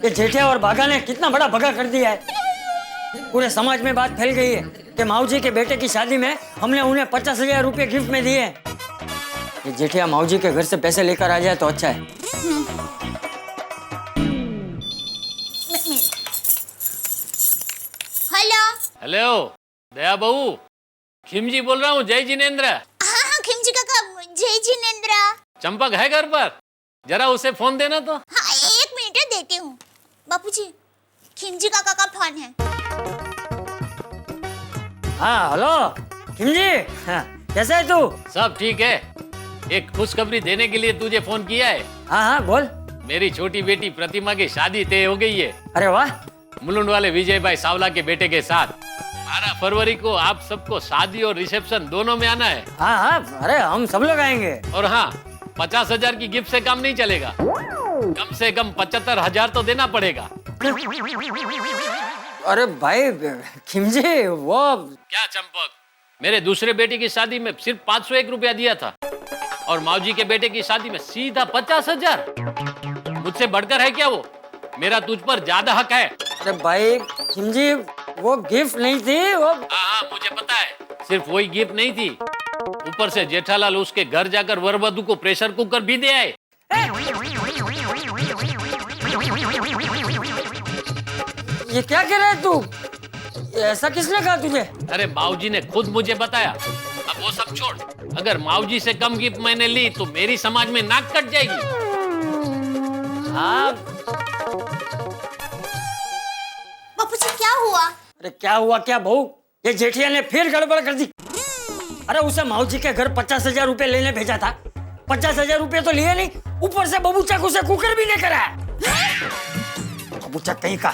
ये जेठिया और बागा ने कितना बड़ा भगा कर दिया है। पूरे समाज में बात फैल गई है कि माऊजी के बेटे की शादी में हमने उन्हें 50,000 रुपए गिफ्ट में दिए। ये जेठिया माऊजी के घर से पैसे लेकर आ जाए तो अच्छा है। हेलो हेलो, दया बहू, खिमजी बोल रहा हूँ। जय जिनेंद्र। हाँ, खिमजी काका, जय जिनेंद्र। चंपक है घर पर? जरा उसे फोन देना तो। हाँ, 1 मिनट देती हूँ। बापूजी, खिमजी काका का फोन है। हाँ, हेलो खिमजी, हाँ, कैसा है तू? सब ठीक है। एक खुशखबरी देने के लिए तुझे फोन किया है। हाँ हाँ, बोल। मेरी छोटी बेटी प्रतिमा की शादी तय हो गई है। अरे वाह। मुलुंड वाले विजय भाई सावला के बेटे के साथ। 12 फरवरी को आप सबको शादी और रिसेप्शन दोनों में आना है। हाँ हाँ, अरे हम सब लोग आएंगे। और हाँ, 50,000 की गिफ्ट से काम नहीं चलेगा, कम से कम 75,000 तो देना पड़ेगा। अरे भाई खिमजी, वो क्या चंपक, मेरे दूसरे बेटे की शादी में सिर्फ 501 रुपया दिया था और माऊजी के बेटे की शादी में सीधा 50,000। मुझसे बढ़कर है क्या वो? मेरा तुझ पर ज्यादा हक है। अरे भाई खिमजी, वो गिफ्ट नहीं थी वो। हाँ, मुझे पता है, सिर्फ वही गिफ्ट नहीं थी, ऊपर से जेठालाल उसके घर जाकर वरवधु को प्रेशर कुकर भी दे आए। ये क्या कह रहा है तू? ऐसा किसने कहा तुझे? अरे माऊजी ने खुद मुझे बताया। अब वो सब छोड़, अगर माऊजी से कम गिफ्ट मैंने ली तो मेरी समाज में नाक कट जाएगी। हाँ बापूजी, क्या हुआ? अरे क्या हुआ क्या बहू, ये जेठिया ने फिर गड़बड़ कर दी। अरे उसे माऊजी के घर 50,000 रुपए लेने भेजा था, 50,000 रुपए तो लिए नहीं, ऊपर से बबूचा को उसे कुकर भी लेकर आया। बबूचा कहीं का।